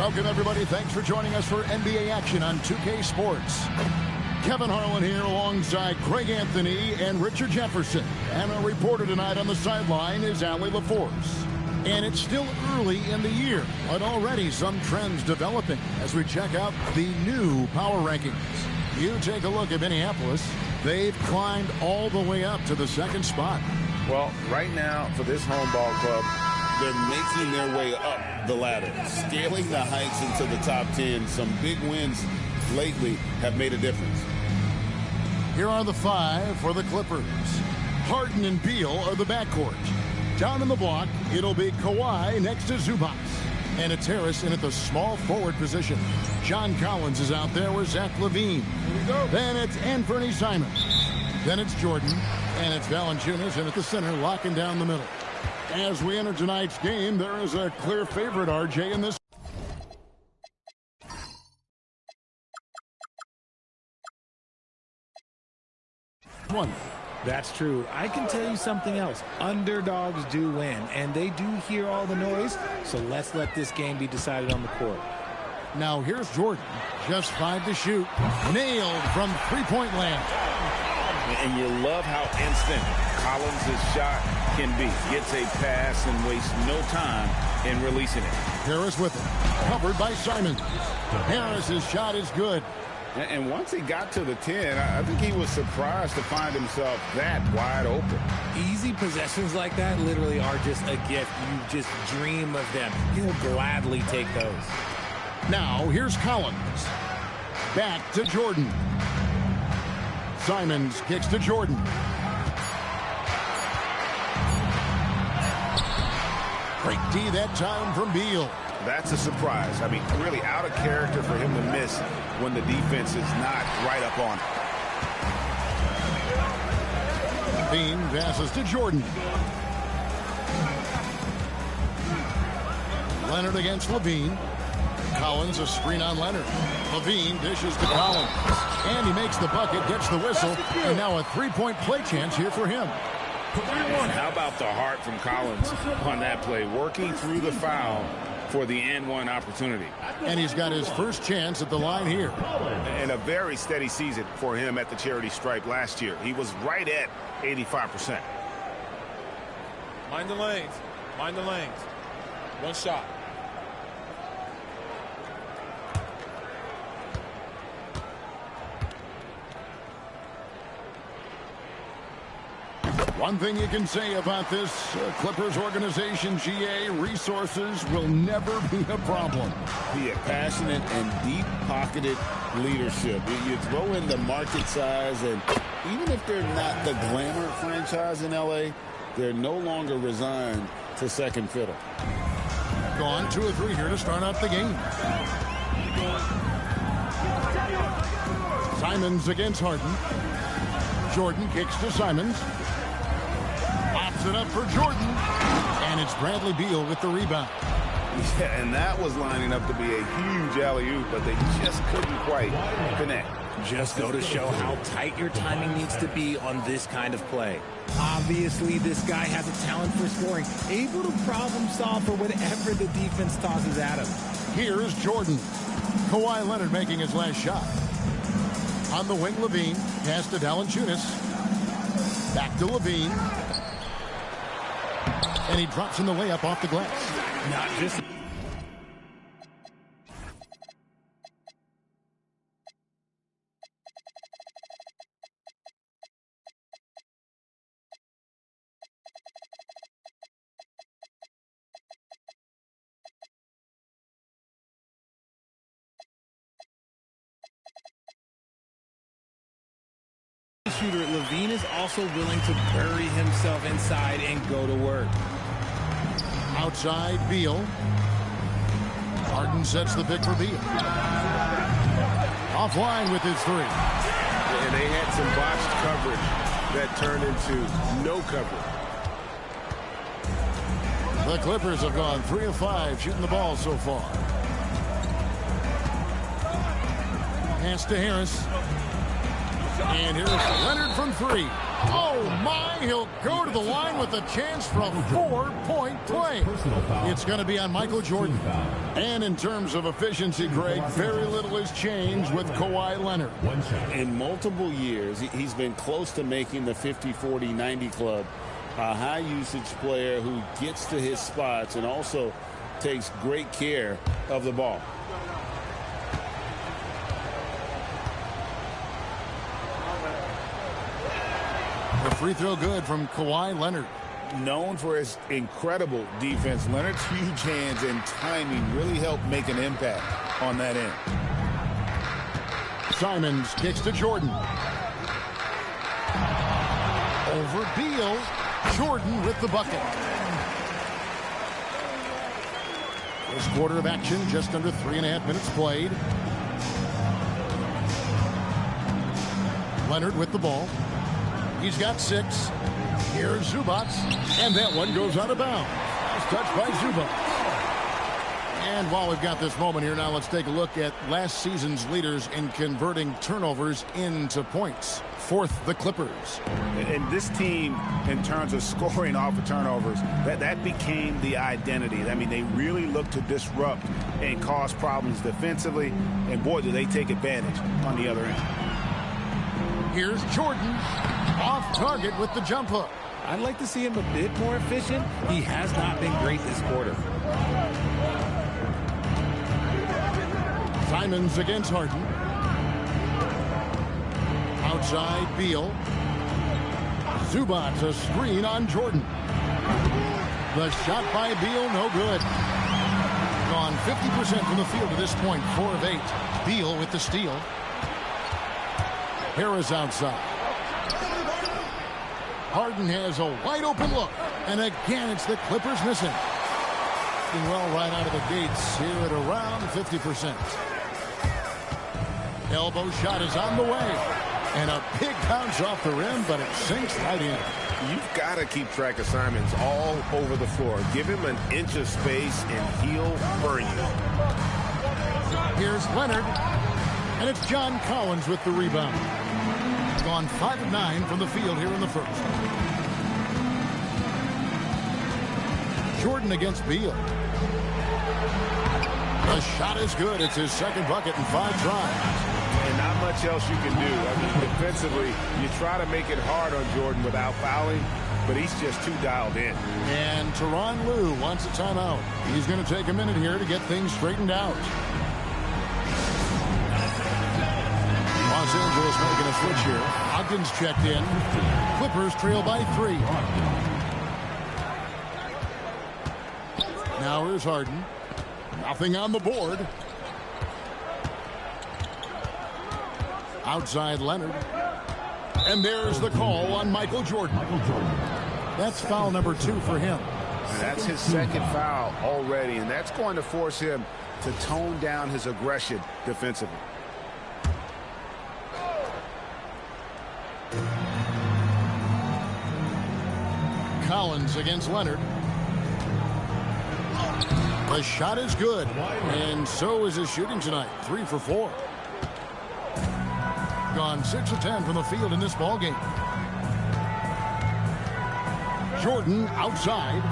Welcome, everybody. Thanks for joining us for NBA action on 2K Sports. Kevin Harlan here alongside Craig Anthony and Richard Jefferson. And our reporter tonight on the sideline is Allie LaForce. And it's still early in the year, but already some trends developing as we check out the new power rankings. You take a look at Minneapolis. They've climbed all the way up to the second spot. Well, right now, for this home ball club, they're making their way up the ladder, scaling the heights into the top 10. Some big wins lately have made a difference. Here are the 5 for the Clippers. Harden and Beal are the backcourt. Down in the block, it'll be Kawhi next to Zubac. And it's Harris in at the small forward position. John Collins is out there with Zach LaVine. Then it's Anthony Simons. Then it's Jordan. And it's Valanciunas in at the center, locking down the middle. As we enter tonight's game, there is a clear favorite, RJ, in this one. That's true. I can tell you something else. Underdogs do win, and they do hear all the noise, so let's let this game be decided on the court. Now here's Jordan. Just 5 to shoot. Nailed from three-point land. And you love how instant Collins' shot can be. Gets a pass and wastes no time in releasing it. Harris with it. Covered by Simons. Harris's shot is good. And once he got to the 10, I think he was surprised to find himself that wide open. Easy possessions like that literally are just a gift. You just dream of them. He'll gladly take those. Now, here's Collins. Back to Jordan. Simons kicks to Jordan. Great D that time from Beal. That's a surprise. I mean, really out of character for him to miss when the defense is not right up on it. Bean passes to Jordan. Leonard against LaVine. Collins a screen on Leonard. LaVine dishes to Collins. And he makes the bucket, gets the whistle, and now a three-point play chance here for him. How about the heart from Collins on that play, working through the foul for the and-one opportunity. And he's got his first chance at the line here. And a very steady season for him at the charity stripe last year. He was right at 85%. Mind the lanes. Mind the lanes. One shot. One thing you can say about this Clippers organization, GA, resources will never be a problem. Be a passionate and deep-pocketed leadership. You throw in the market size, and even if they're not the glamour franchise in L.A., they're no longer resigned to second fiddle. Gone 2 or 3 here to start out the game. Simons against Harden. Jordan kicks to Simons. It up for Jordan, and it's Bradley Beal with the rebound. Yeah, and that was lining up to be a huge alley-oop, but they just couldn't quite connect. Just go to show how tight your timing needs to be on this kind of play. Obviously, this guy has a talent for scoring, able to problem solve for whatever the defense tosses at him. Here's Jordan. Kawhi Leonard making his last shot. On the wing, LaVine. Pass to Valanciunas. Back to LaVine. And he drops in the layup off the glass. Not just... shooter, LaVine is also willing to bury himself inside and go to work. Outside, Beal. Harden sets the pick for Beal. Offline with his 3. And they had some botched coverage that turned into no coverage. The Clippers have gone 3 of 5 shooting the ball so far. Pass to Harris. And here's Leonard from 3. Oh, my. He'll go to the line with a chance for a 4-point play. It's going to be on Michael Jordan. And in terms of efficiency, Greg, very little has changed with Kawhi Leonard. In multiple years, he's been close to making the 50-40-90 club. A high-usage player who gets to his spots and also takes great care of the ball. The free throw good from Kawhi Leonard. Known for his incredible defense, Leonard's huge hands and timing really help make an impact on that end. Simons kicks to Jordan. Over Beal. Jordan with the bucket. First quarter of action, just under 3.5 minutes played. Leonard with the ball. He's got 6. Here's Zubac, and that one goes out of bounds. Nice touch by Zubac. And while we've got this moment here, now let's take a look at last season's leaders in converting turnovers into points. 4th, the Clippers. And this team, in terms of scoring off of turnovers, that became the identity. I mean, they really look to disrupt and cause problems defensively, and boy, do they take advantage on the other end. Here's Jordan, off target with the jump hook. I'd like to see him a bit more efficient. He has not been great this quarter. Simons against Harden. Outside Beal. Zubac, a screen on Jordan. The shot by Beal, no good. Gone 50% from the field to this point, 4 of 8. Beal with the steal. Harris outside. Harden has a wide open look. And again, it's the Clippers missing. Doing well right out of the gates here at around 50%. Elbow shot is on the way. And a big bounce off the rim, but it sinks right in. You've got to keep track of Simons all over the floor. Give him an inch of space, and he'll burn you. Here's Leonard. And it's John Collins with the rebound. Gone 5 of 9 from the field here in the first. Jordan against Beal. The shot is good. It's his second bucket in 5 tries. And not much else you can do. I mean, defensively, you try to make it hard on Jordan without fouling, but he's just too dialed in. And Tyronn Lue wants a timeout. He's going to take a minute here to get things straightened out. Los Angeles making a switch here. Ogden's checked in. Clippers trail by 3. Now here's Harden. Nothing on the board. Outside Leonard. And there's the call on Michael Jordan. That's foul number 2 for him. That's his second foul already, and that's going to force him to tone down his aggression defensively. Collins against Leonard. The shot is good, and so is his shooting tonight. 3 for 4. Gone 6 of 10 from the field in this ball game. Jordan outside.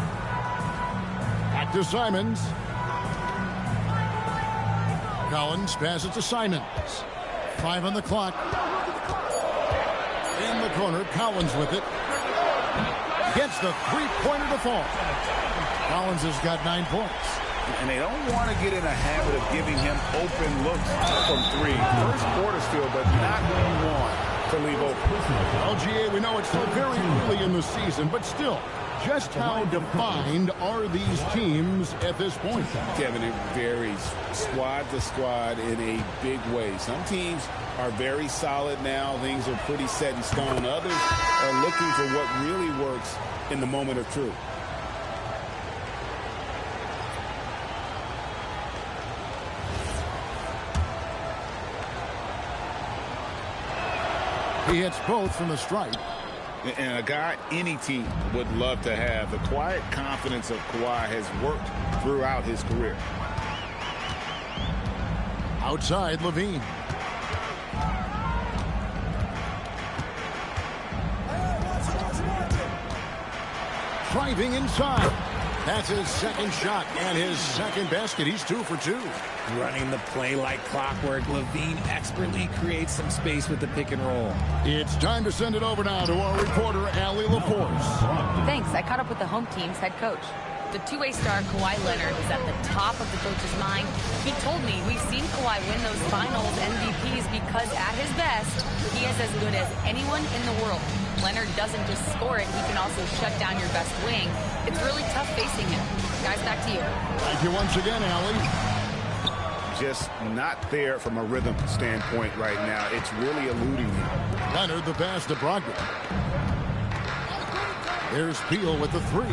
Back to Simons. Collins passes to Simons. 5 on the clock. In the corner, Collins with it. Gets the three-pointer to fall. Collins has got 9 points. And they don't want to get in a habit of giving him open looks from 3. First quarter still, but not when you want to leave open. LGA, we know it's still very early in the season, but still, just how defined are these teams at this point? Kevin, it varies squad to squad in a big way. Some teams are very solid now. Things are pretty set in stone. Others are looking for what really works in the moment of truth. He hits both from the stripe. And a guy any team would love to have. The quiet confidence of Kawhi has worked throughout his career. Outside, Levine. driving inside. That's his second shot and his second basket. He's 2 for 2. Running the play like clockwork, LaVine expertly creates some space with the pick and roll. It's time to send it over now to our reporter, Allie LaForce. Thanks. I caught up with the home team's head coach. The two-way star Kawhi Leonard is at the top of the coach's mind. He told me we've seen Kawhi win those finals MVPs because at his best, he is as good as anyone in the world. Leonard doesn't just score it, he can also shut down your best wing. It's really tough facing him. Guys, back to you. Thank you once again, Allie. Just not there from a rhythm standpoint right now. It's really eluding him. Leonard the pass to Brogdon. There's Beal with the 3.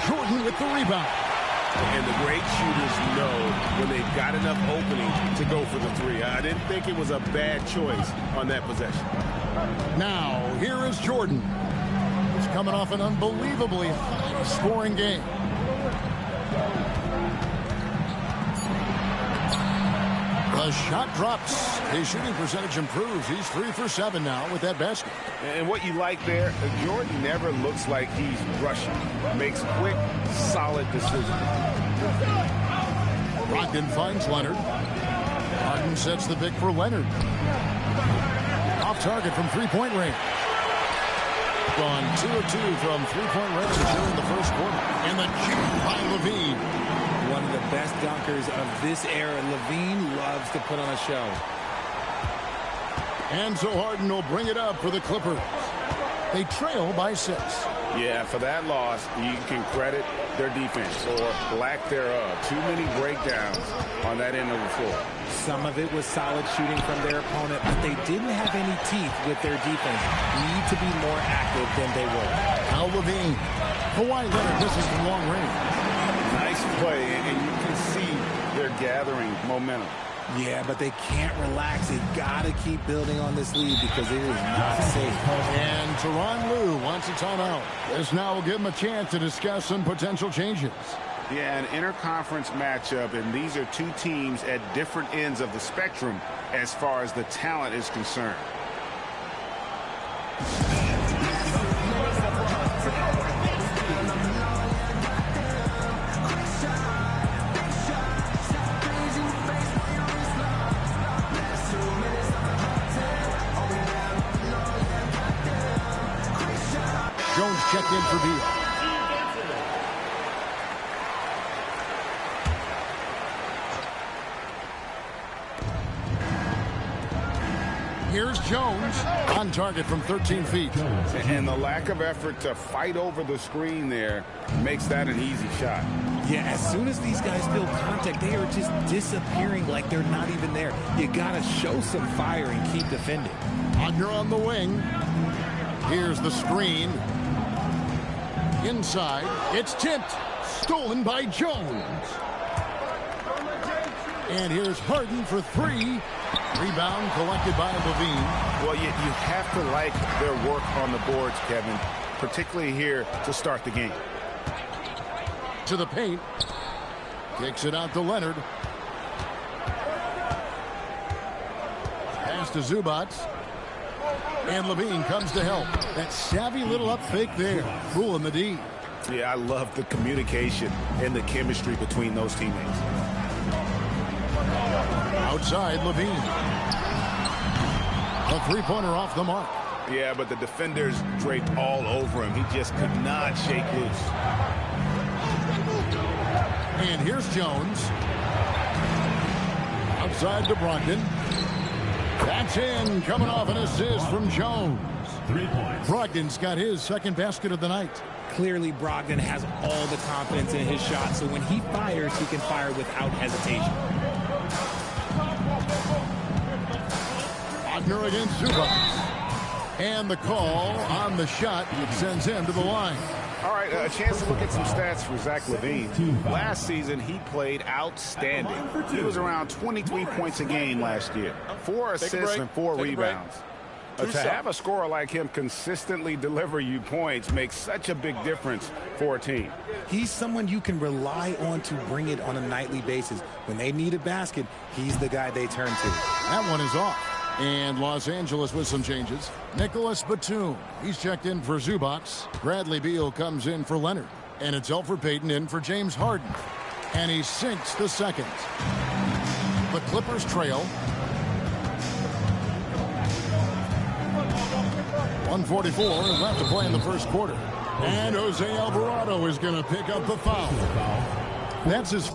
Jordan with the rebound. And the great shooters know when they've got enough opening to go for the 3. I didn't think it was a bad choice on that possession. Now, here is Jordan. He's coming off an unbelievably high-scoring game. The shot drops. His shooting percentage improves. He's 3 for 7 now with that basket. And what you like there, Jordan never looks like he's rushing. Makes quick, solid decisions. Brogdon finds Leonard. Harden sets the pick for Leonard. Off target from three-point range. Gone 2 of 2 from three-point range here in the first quarter. And the jump by LaVine. One of the best dunkers of this era. LaVine loves to put on a show. And so Harden will bring it up for the Clippers. They trail by 6. Yeah, for that loss, you can credit their defense or lack thereof. Too many breakdowns on that end of the floor. Some of it was solid shooting from their opponent, but they didn't have any teeth with their defense. Need to be more active than they were. Now LaVine. Kawhi Leonard misses from long range. Nice play, and you can see they're gathering momentum. Yeah, but they can't relax. They've got to keep building on this lead because it is not safe. And Tyronn Lue wants a timeout. This now will give him a chance to discuss some potential changes. Yeah, an interconference matchup, and these are two teams at different ends of the spectrum as far as the talent is concerned. Jones checked in for Beal. Here's Jones on target from 13 feet. And the lack of effort to fight over the screen there makes that an easy shot. Yeah, as soon as these guys feel contact, they are just disappearing like they're not even there. You got to show some fire and keep defending. Wagner on the wing. Here's the screen. Inside, it's tipped. Stolen by Jones. And here's Harden for 3. Rebound collected by LaVine. Well, you have to like their work on the boards, Kevin, particularly here to start the game. To the paint. Kicks it out to Leonard. Pass to Zubac. And LaVine comes to help. That savvy little up fake there. Fooling the D. Yeah, I love the communication and the chemistry between those teammates. Outside, LaVine. A three-pointer off the mark. Yeah, but the defenders draped all over him. He just could not shake loose. And here's Jones. Outside to Brogdon. That's in. Coming off an assist from Jones. 3 points. Brogdon's got his second basket of the night. Clearly, Brogdon has all the confidence in his shot, so when he fires, he can fire without hesitation. Wagner against Zubac. And the call on the shot sends him to the line. All right, a chance to look at some stats for Zach LaVine. Last season, he played outstanding. He was around 23 points a game last year. 4 assists and 4 rebounds. To have a scorer like him consistently deliver you points makes such a big difference for a team. He's someone you can rely on to bring it on a nightly basis. When they need a basket, he's the guy they turn to. That one is off. And Los Angeles with some changes. Nicholas Batum, he's checked in for Zubac. Bradley Beal comes in for Leonard. And it's Elfrid Payton in for James Harden. And he sinks the second. The Clippers trail. 1:44 left to play in the first quarter. And Jose Alvarado is going to pick up the foul. That's his...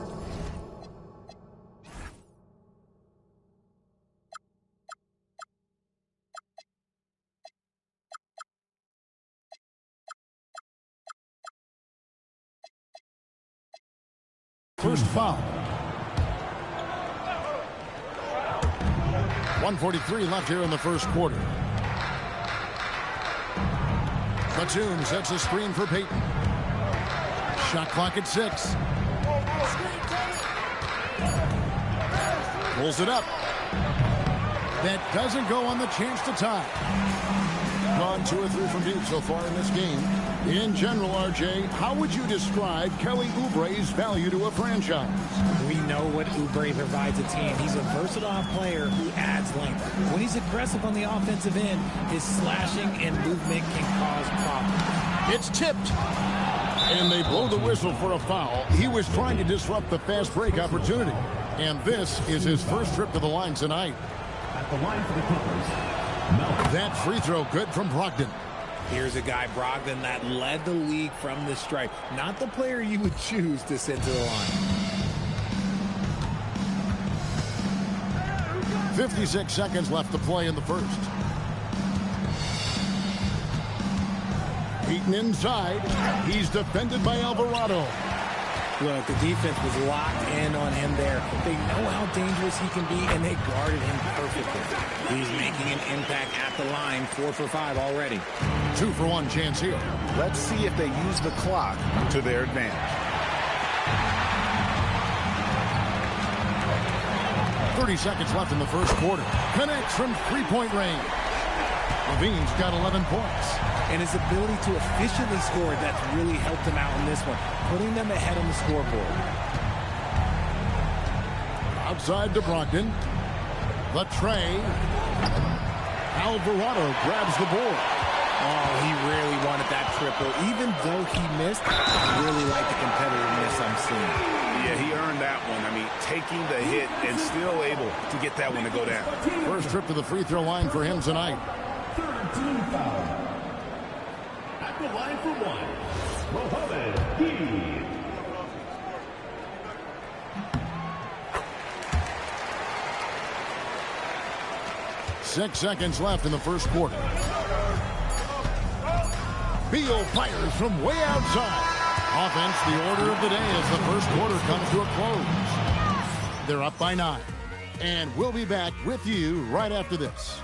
first foul. 1:43 left here in the first quarter. Batum sets a screen for Payton. Shot clock at 6. Pulls it up. That doesn't go on the chance to tie. Gone 2 or 3 from deep so far in this game. In general, RJ, how would you describe Kelly Oubre's value to a franchise? We know what Oubre provides a team. He's a versatile player who adds length. When he's aggressive on the offensive end, his slashing and movement can cause problems. It's tipped. And they blow the whistle for a foul. He was trying to disrupt the fast break opportunity. And this is his first trip to the line tonight. At the line for the Clippers, that free throw good from Brogdon. Here's a guy, Brogdon, that led the league from the stripe. Not the player you would choose to send to the line. 56 seconds left to play in the first. Beaten inside. He's defended by Alvarado. Look, the defense was locked in on him there. They know how dangerous he can be, and they guarded him perfectly. He's making an impact at the line. 4 for 5 already. 2 for 1 chance here. Let's see if they use the clock to their advantage. 30 seconds left in the first quarter. Connects from three-point range. Levine's got 11 points. And his ability to efficiently score, that's really helped him out in this one, putting them ahead on the scoreboard. Outside to Brogdon. The tray. Alvarado grabs the board. Oh, he really wanted that triple. Even though he missed, I really like the competitiveness I'm seeing. Yeah, he earned that one. I mean, taking the hit and still able to get that one to go down. First trip to the free throw line for him tonight. 13 foul. At the line for 1, Mohamed Heed. Six seconds left in the first quarter. Beal fires from way outside. Offense, the order of the day as the first quarter comes to a close. They're up by 9. And we'll be back with you right after this.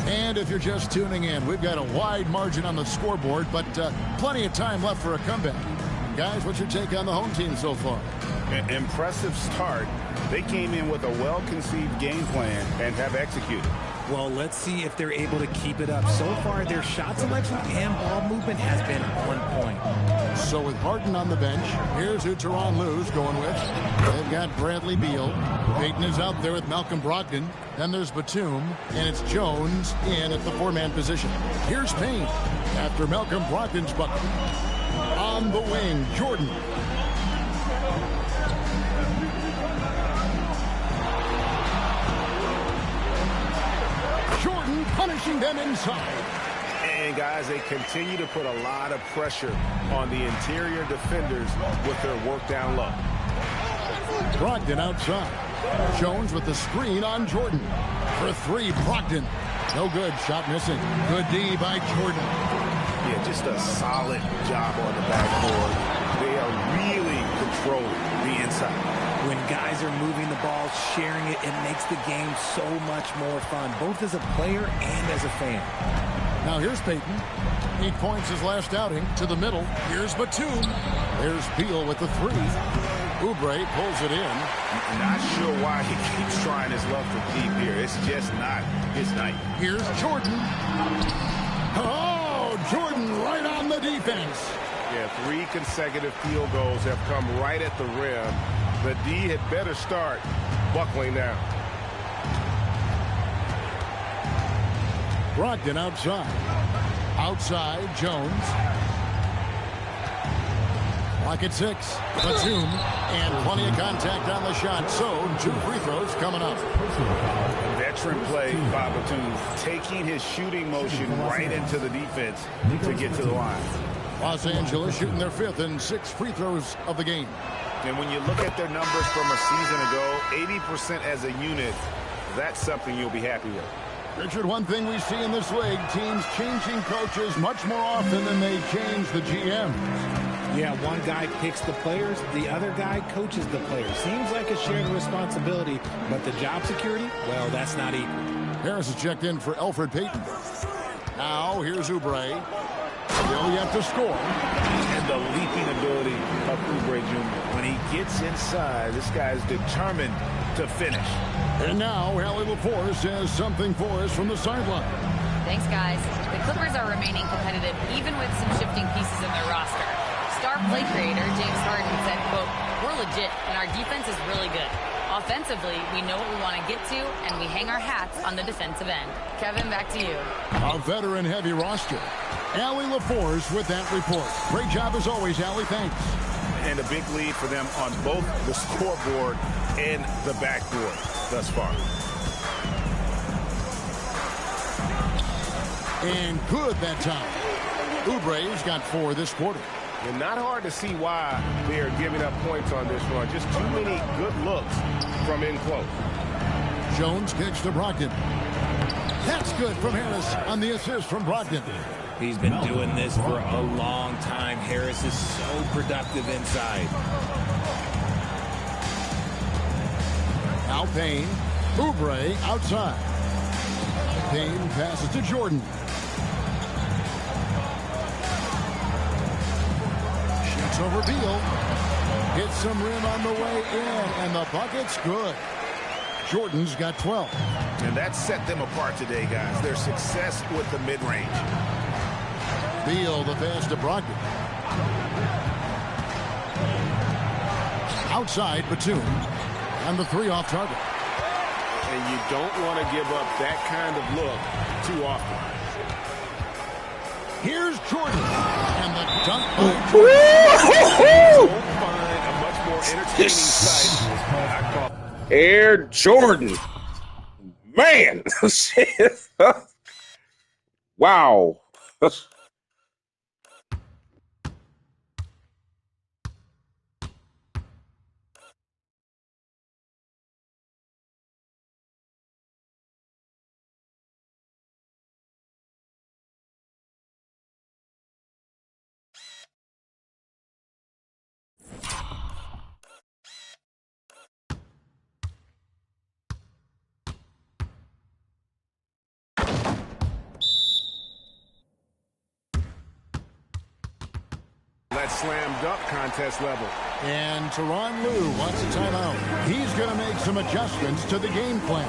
And if you're just tuning in, we've got a wide margin on the scoreboard, but plenty of time left for a comeback. Guys, what's your take on the home team so far? An impressive start. They came in with a well-conceived game plan and have executed. Well, let's see if they're able to keep it up. So far, their shot selection and ball movement has been on point. So with Harden on the bench, here's who Tyronn Lue's going with. They've got Bradley Beal. Payton is out there with Malcolm Brogdon. Then there's Batum, and it's Jones in at the 4-man position. Here's Payne after Malcolm Brogdon's bucket. On the wing, Jordan. Jordan punishing them inside. And guys, they continue to put a lot of pressure on the interior defenders with their work down low. Brogdon outside. Jones with the screen on Jordan. For 3, Brogdon. No good. Shot missing. Good D by Jordan. Yeah, just a solid job on the backboard. They are really controlling the inside. When guys are moving the ball, sharing it, it makes the game so much more fun, both as a player and as a fan. Now here's Payton. 8 points his last outing. To the middle. Here's Batum. There's Beal with the 3. Oubre pulls it in. Not sure why he keeps trying his luck from deep here. It's just not his night. Here's Jordan. Oh, Jordan right on the defense. Yeah, 3 consecutive field goals have come right at the rim. The D had better start buckling down. Brogdon outside. Outside, Jones. Clock at 6. Batum. And plenty of contact on the shot. So, 2 free throws coming up. Veteran play by Batum, taking his shooting motion right into the defense to get to the line. Los Angeles shooting their 5th and 6th free throws of the game. And when you look at their numbers from a season ago, 80% as a unit, that's something you'll be happy with. Richard, one thing we see in this league, teams changing coaches much more often than they change the GM. Yeah, one guy picks the players, the other guy coaches the players. Seems like a shared responsibility, but the job security, well, that's not equal. Harris is checked in for Elfrid Payton. Now, here's Oubre. Still yet to score. And the leaping ability of Oubre Jr. When he gets inside, this guy's determined to finish. And now, Allie LaForce has something for us from the sideline. Thanks, guys. The Clippers are remaining competitive even with some shifting pieces in their roster. Star play creator James Harden said, quote, "We're legit and our defense is really good. Offensively, we know what we want to get to, and we hang our hats on the defensive end." Kevin, back to you. A veteran-heavy roster. Allie LaForce with that report. Great job as always, Allie. Thanks. And a big lead for them on both the scoreboard and the backboard thus far. And good that time. Oubre's got 4 this quarter. And not hard to see why they are giving up points on this run. Just too many good looks from in close. Jones kicks to Brogdon. That's good from Harris on the assist from Brogdon. He's been doing this for a long time. Harris is so productive inside. Now Payne. Oubre outside. Payne passes to Jordan. Shoots over Beal. Hits some rim on the way in, and the bucket's good. Jordan's got 12. And that set them apart today, guys. Their success with the mid-range. Beal, the pass to Brogdon. Outside, Batum. And the 3 off target. And you don't want to give up that kind of look too often. Here's Jordan. And the dunk by Jordan. Don't find a much more entertaining sight. Air Jordan. Man. Wow. That slam dunk contest level. And Tyronn Lue wants a timeout. He's going to make some adjustments to the game plan.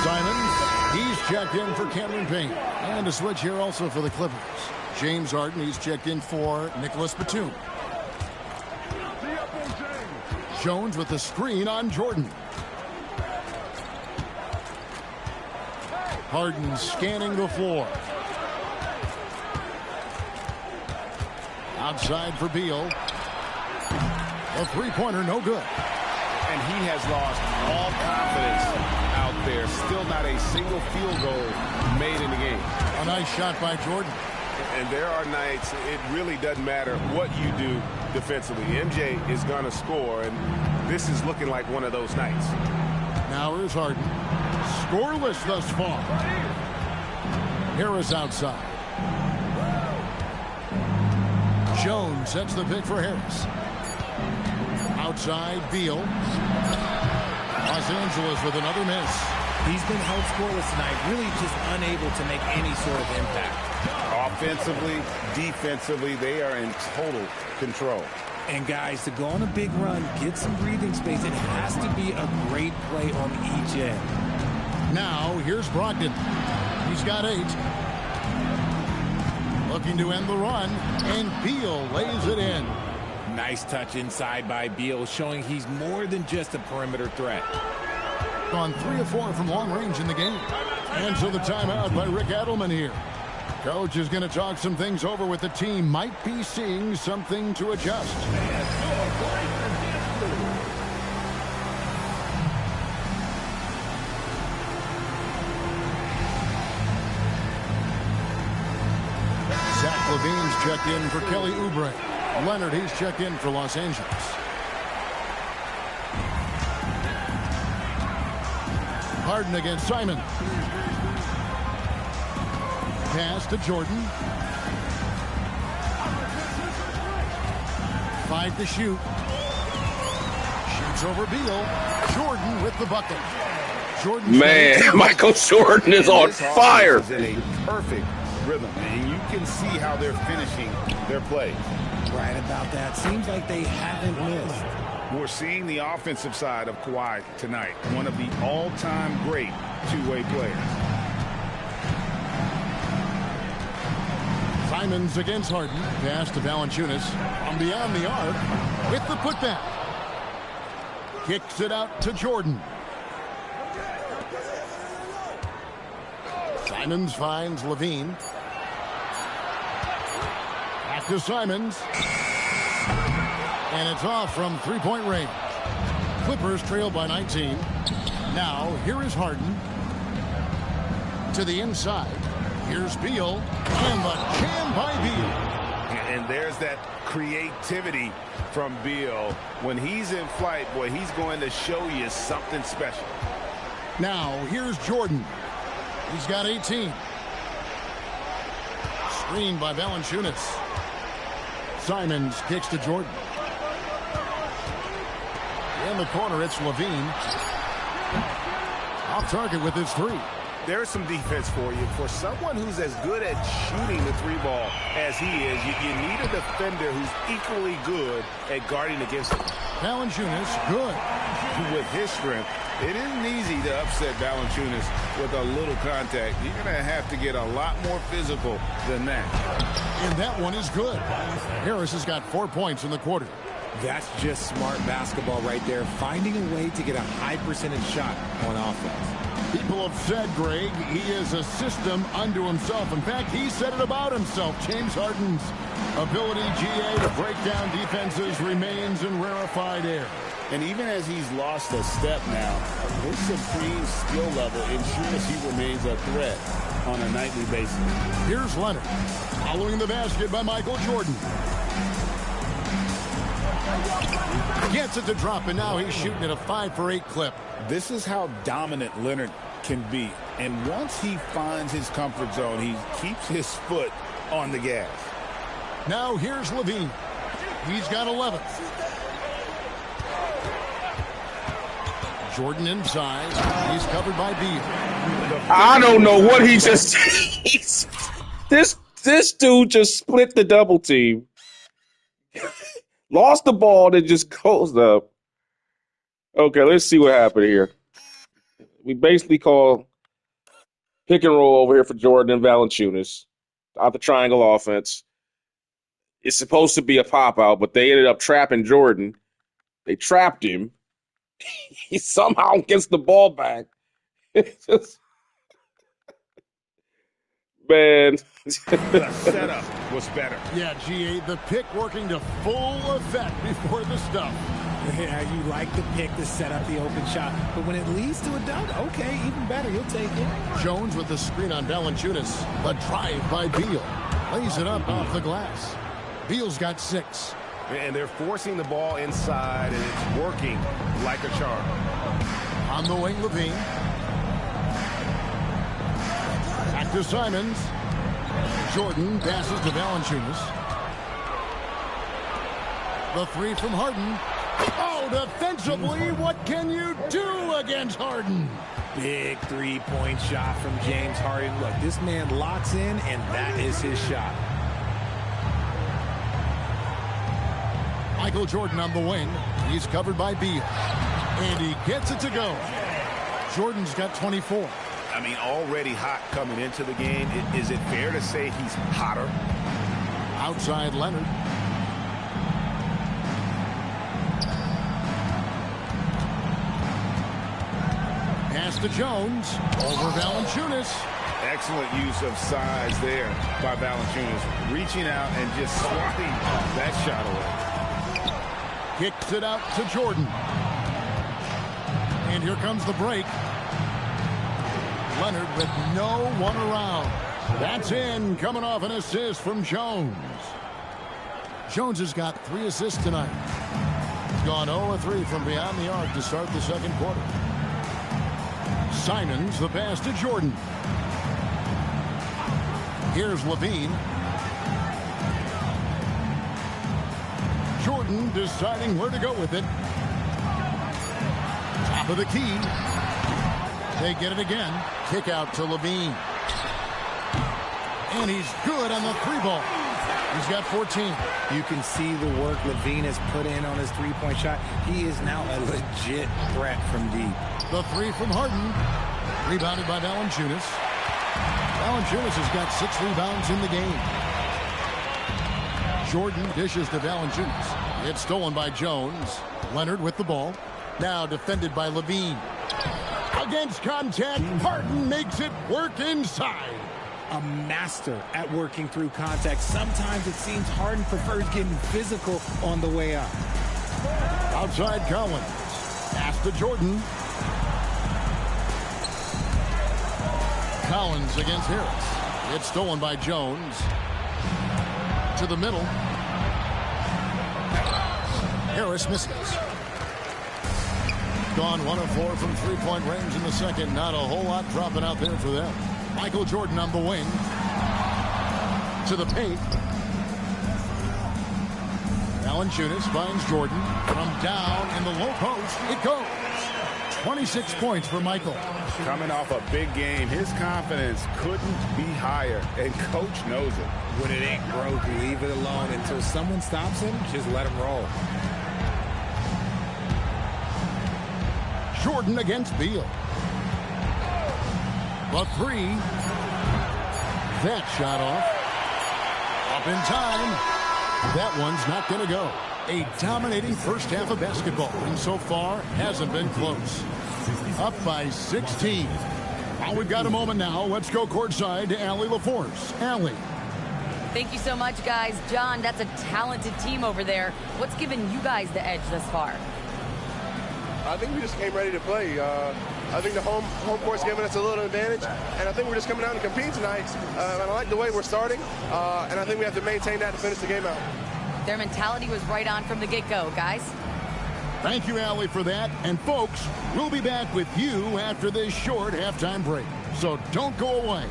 Simons, he's checked in for Cameron Payne. And a switch here also for the Clippers. James Harden, he's checked in for Nicholas Batum. Jones with the screen on Jordan. Harden scanning the floor. Outside for Beal. A three-pointer, no good. And he has lost all confidence out there. Still not a single field goal made in the game. A nice shot by Jordan. And there are nights it really doesn't matter what you do defensively. MJ is going to score, and this is looking like one of those nights. Now here's Harden. Scoreless thus far. Harris outside. Jones sets the pick for Harris. Outside, Beal. Los Angeles with another miss. He's been held scoreless tonight, really just unable to make any sort of impact. Offensively, defensively, they are in total control. And guys, to go on a big run, get some breathing space, it has to be a great play on each end. Now, here's Brogdon. He's got 8. Looking to end the run, and Beal lays it in. Nice touch inside by Beal, showing he's more than just a perimeter threat. On 3 of 4 from long range in the game. And so the timeout by Rick Adelman here. Coach is going to talk some things over with the team. Might be seeing something to adjust. Zach Levine's checked in for Kelly Oubre. Leonard, he's checked in for Los Angeles. Harden against Simon. Pass to Jordan. 5 to shoot. Shoots over Beal. Jordan with the bucket. Jordan. Man, Michael Jordan is on fire. Is in a perfect rhythm, and you can see how they're finishing their play. Right about that. Seems like they haven't missed. We're seeing the offensive side of Kawhi tonight. One of the all-time great two-way players. Simons against Harden. Pass to Valanciunas. From beyond the arc with the putback. Kicks it out to Jordan. Simons finds Levine. Back to Simons. And it's off from three-point range. Clippers trail by 19. Now, here is Harden. To the inside. Here's Beal. And the jam by Beal. And there's that creativity from Beal. When he's in flight, boy, he's going to show you something special. Now, here's Jordan. He's got 18. Screened by Valanciunas. Simons kicks to Jordan. In the corner, it's Levine. Off target with his 3. There's some defense for you. For someone who's as good at shooting the 3 ball as he is, you need a defender who's equally good at guarding against him. Valanciunas, good. With his strength, it isn't easy to upset Valanciunas with a little contact. You're going to have to get a lot more physical than that. And that one is good. Harris has got 4 points in the quarter. That's just smart basketball right there, finding a way to get a high percentage shot on offense. People have said, Greg, he is a system unto himself. In fact, he said it about himself. James Harden's ability, GA, to break down defenses remains in rarefied air. And even as he's lost a step now, his supreme skill level ensures he remains a threat on a nightly basis. Here's Leonard, following the basket by Michael Jordan. Gets it to drop, and now he's shooting at a 5 for 8 clip. This is how dominant Leonard can be. And once he finds his comfort zone, he keeps his foot on the gas. Now here's Levine. He's got 11. Jordan inside. He's covered by Beal. I don't know what he just this dude just split the double team. Lost the ball, then just goes up. Okay, let's see what happened here. We basically call pick and roll over here for Jordan and Valanciunas out the triangle offense. It's supposed to be a pop out, but they ended up trapping Jordan. They trapped him. He somehow gets the ball back. It's just, man. The setup was better. Yeah, GA, the pick working to full effect before the stuff. Yeah, you like the pick to set up the open shot, but when it leads to a dunk, okay, even better, you'll take it. Jones with the screen on Valanciunas. The drive by Beal. Lays it up off the glass. Beal's got 6. And they're forcing the ball inside, and it's working like a charm. On the wing, Levine. Back to Simons. Jordan passes to Valanciunas. The 3 from Harden. Oh, defensively, what can you do against Harden? Big three-point shot from James Harden. Look, this man locks in, and that is his shot. Michael Jordan on the wing. He's covered by Beal. And he gets it to go. Jordan's got 24. I mean, already hot coming into the game. Is it fair to say he's hotter? Outside Leonard. Pass to Jones. Over Valanciunas. Excellent use of size there by Valanciunas. Reaching out and just swatting that shot away. Kicks it out to Jordan. And here comes the break. Leonard with no one around. That's in, coming off an assist from Jones. Jones has got 3 assists tonight. He's gone 0-3 from beyond the arc to start the second quarter. Simons, the pass to Jordan. Here's Levine. Jordan deciding where to go with it. Top of the key. They get it again. Kick out to Levine. And he's good on the 3-ball. He's got 14. You can see the work Levine has put in on his three-point shot. He is now a legit threat from deep. The 3 from Harden. Rebounded by Valanciunas. Valanciunas has got 6 rebounds in the game. Jordan dishes to Valanciunas. It's stolen by Jones. Leonard with the ball. Now defended by Levine. Against contact, Harden makes it work inside. A master at working through contact. Sometimes it seems Harden prefers getting physical on the way up. Outside Collins. Pass to Jordan. Collins against Harris. It's stolen by Jones. To the middle. Harris misses. Gone 1 of 4 from three-point range in the second. Not a whole lot dropping out there for them. Michael Jordan on the wing. To the paint. Valanciunas finds Jordan. From down in the low post, it goes. 26 points for Michael. Coming off a big game, his confidence couldn't be higher, and coach knows it. When it ain't broke, leave it alone. Until someone stops him, just let him roll. Jordan against Beal. The 3. That shot off. Up in time. That one's not going to go. A dominating first half of basketball, and so far hasn't been close. Up by 16. Well, we've got a moment now. Let's go courtside to Allie LaForce. Allie. Thank you so much, guys. John, that's a talented team over there. What's given you guys the edge thus far? I think we just came ready to play. I think the home court's giving us a little advantage, and I think we're just coming out to compete tonight. And I like the way we're starting, and I think we have to maintain that to finish the game out. Their mentality was right on from the get-go, guys. Thank you, Allie, for that. And, folks, we'll be back with you after this short halftime break. So don't go away.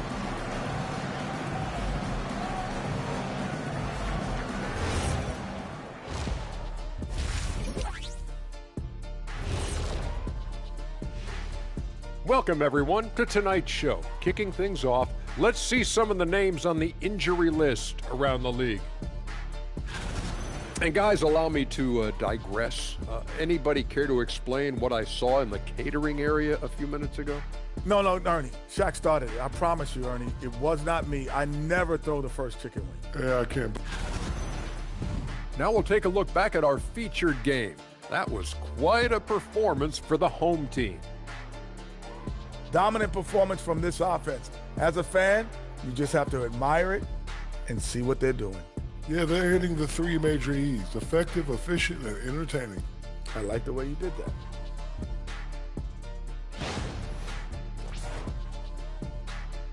Welcome, everyone, to tonight's show. Kicking things off, let's see some of the names on the injury list around the league. And guys, allow me to digress. Anybody care to explain what I saw in the catering area a few minutes ago? No, Ernie. Shaq started it. I promise you, Ernie. It was not me. I never throw the first chicken wing. Yeah, I can't. Now we'll take a look back at our featured game. That was quite a performance for the home team. Dominant performance from this offense. As a fan, you just have to admire it and see what they're doing. Yeah, they're hitting the 3 major E's: effective, efficient, and entertaining. I like the way you did that.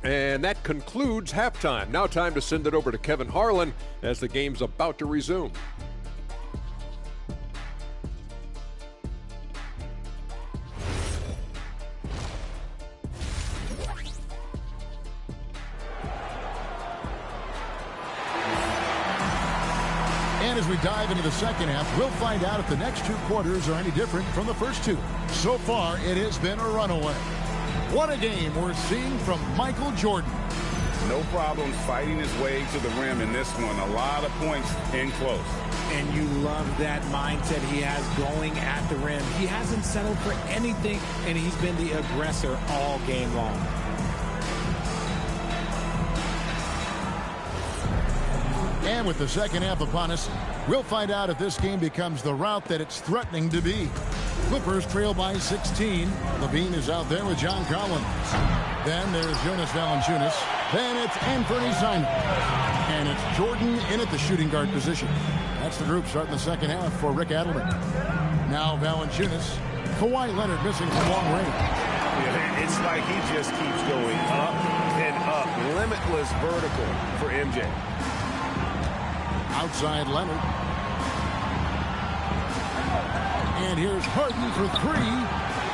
And that concludes halftime. Now time to send it over to Kevin Harlan as the game's about to resume. And as we dive into the second half, we'll find out if the next 2 quarters are any different from the first 2. So far, it has been a runaway. What a game we're seeing from Michael Jordan. No problems fighting his way to the rim in this one. A lot of points in close. And you love that mindset he has going at the rim. He hasn't settled for anything, and he's been the aggressor all game long. And with the second half upon us, we'll find out if this game becomes the rout that it's threatening to be. Clippers trail by 16. LaVine is out there with John Collins. Then there's Jonas Valanciunas. Then it's Anthony Simons. And it's Jordan in at the shooting guard position. That's the group starting the second half for Rick Adelman. Now Valanciunas. Kawhi Leonard missing from long range. Yeah, it's like he just keeps going up and up. Limitless vertical for MJ. Outside Leonard. And here's Harden for three.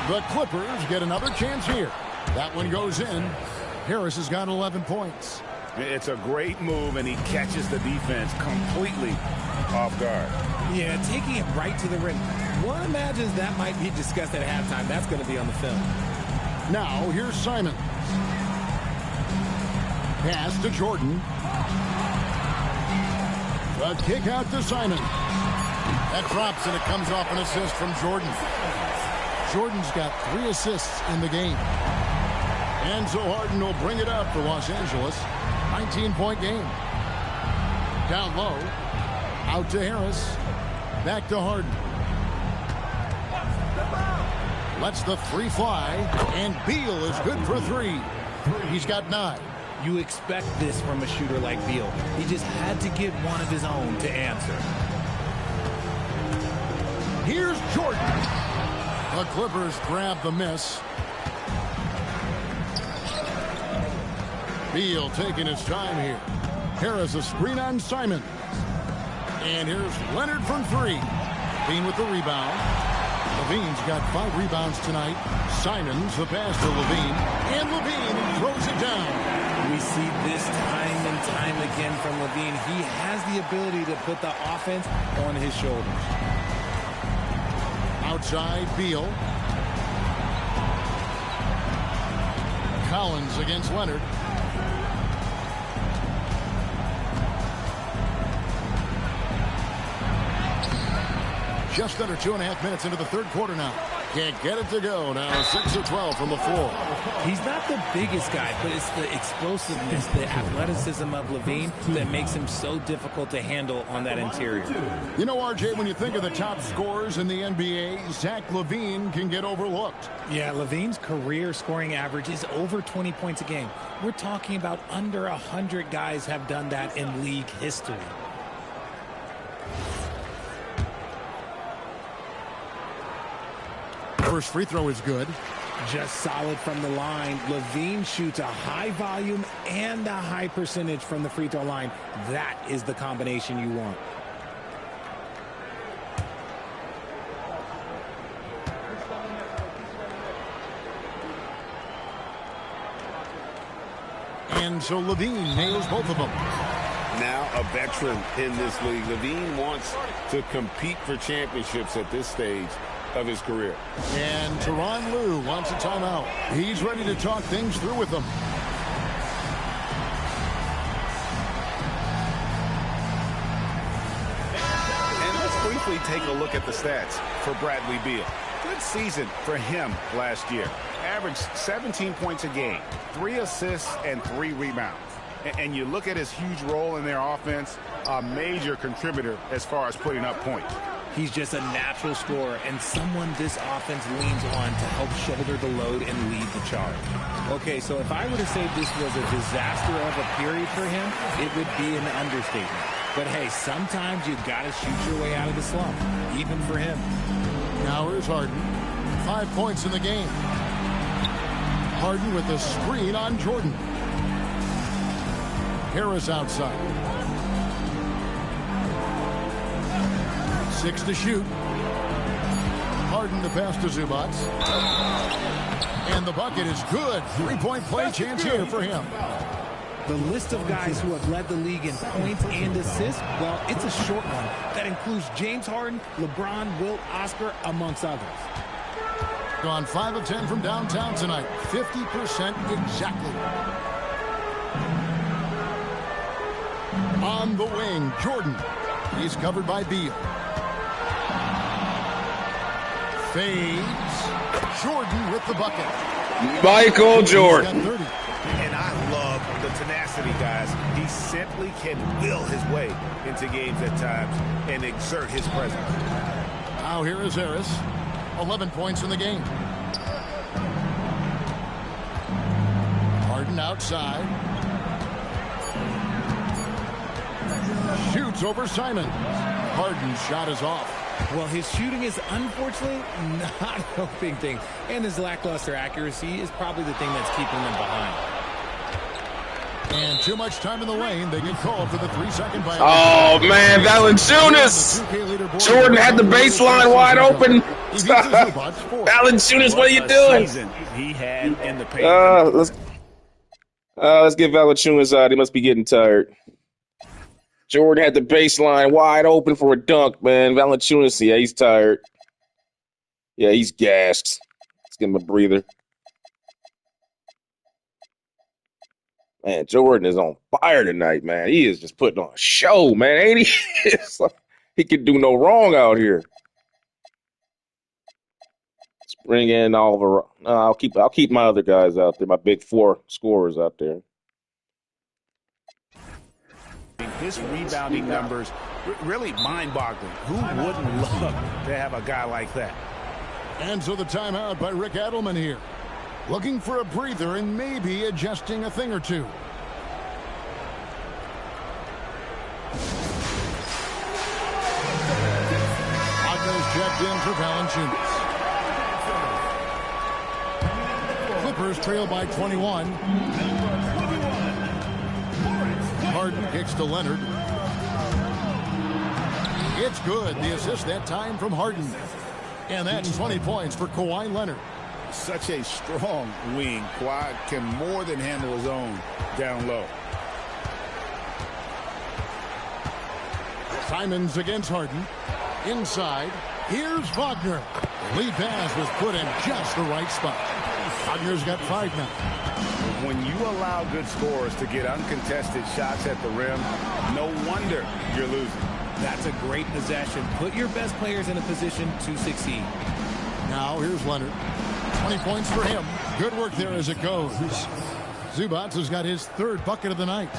The Clippers get another chance here. That one goes in. Harris has got 11 points. It's a great move, and he catches the defense completely off guard. Yeah, taking it right to the rim. One imagines that might be discussed at halftime. That's going to be on the film. Now, here's Simons. Pass to Jordan. The kick out to Simons. That drops, and it comes off an assist from Jordan. Jordan's got 3 assists in the game. And so Harden will bring it up for Los Angeles. 19-point game. Down low. Out to Harris. Back to Harden. Lets the three fly. And Beal is good for 3. He's got 9. You expect this from a shooter like Beal. He just had to get one of his own to answer. Here's Jordan. The Clippers grab the miss. Beal taking his time here. Harris a screen on Simons. And here's Leonard from 3. LaVine with the rebound. LaVine's got 5 rebounds tonight. Simons the pass to LaVine. And LaVine throws it down. We see this time and time again from LaVine. He has the ability to put the offense on his shoulders. Outside Beal. Collins against Leonard. Just under 2.5 minutes into the third quarter now. Can't get it to go. Now 6 of 12 from the floor. He's not the biggest guy, but it's the explosiveness, the athleticism of LaVine that makes him so difficult to handle on that interior. You know, RJ, when you think of the top scorers in the NBA, Zach LaVine can get overlooked. Yeah, LaVine's career scoring average is over 20 points a game. We're talking about under 100 guys have done that in league history. First free throw is good. Just solid from the line. LaVine shoots a high volume and a high percentage from the free throw line. That is the combination you want. And so LaVine nails both of them. Now a veteran in this league. LaVine wants to compete for championships at this stage of his career. And Tyronn Lue wants a timeout. He's ready to talk things through with them. And let's briefly take a look at the stats for Bradley Beal. Good season for him last year. Averaged 17 points a game, 3 assists, and 3 rebounds. And you look at his huge role in their offense, a major contributor as far as putting up points. He's just a natural scorer and someone this offense leans on to help shoulder the load and lead the charge. Okay, so if I were to say this was a disaster of a period for him, it would be an understatement. But hey, sometimes you got to shoot your way out of the slump, even for him. Now here's Harden. 5 points in the game. Harden with the screen on Jordan. Harris outside. 6 to shoot. Harden the pass to Zubac. And the bucket is good. 3-point play chance here for him. The list of guys who have led the league in points and assists, well, it's a short one. That includes James Harden, LeBron, Wilt, Oscar, amongst others. Gone 5 of 10 from downtown tonight. 50% exactly. On the wing, Jordan. He's covered by Beal. Fades. Jordan with the bucket. Michael Jordan. And I love the tenacity, guys. He simply can will his way into games at times and exert his presence. Now here is Harris. 11 points in the game. Harden outside. Shoots over Simon. Harden's shot is off. Well, his shooting is unfortunately not helping things. And his lackluster accuracy is probably the thing that's keeping them behind. And too much time in the lane. They get called for the 3-second violation. Oh, man, Valanciunas. Jordan had the baseline wide open. Valanciunas, what are you doing? He had in the paint. Let's get Valanciunas out. He must be getting tired. Jordan had the baseline wide open for a dunk, man. Valanciunas, yeah, he's tired. Yeah, he's gassed. Let's give him a breather. Man, Jordan is on fire tonight, man. He is just putting on a show, man, ain't he? It's like he can do no wrong out here. Let's bring in Oliver. I'll keep my other guys out there, my big 4 scorers out there. His rebounding numbers really mind-boggling. Who wouldn't love to have a guy like that? And so the timeout by Rick Adelman here. Looking for a breather and maybe adjusting a thing or two. Wagner's checked in for Valanciunas. Clippers trail by 21. Harden kicks to Leonard. It's good. The assist that time from Harden. And that's 20 points for Kawhi Leonard. Such a strong wing. Kawhi can more than handle his own down low. Simons against Harden. Inside. Here's Wagner. The lead pass was put in just the right spot. Wagner's got 5 now. When you allow good scorers to get uncontested shots at the rim, no wonder you're losing. That's a great possession. Put your best players in a position to succeed. Now here's Leonard. 20 points for him. Good work there as it goes. Zubac has got his 3rd bucket of the night.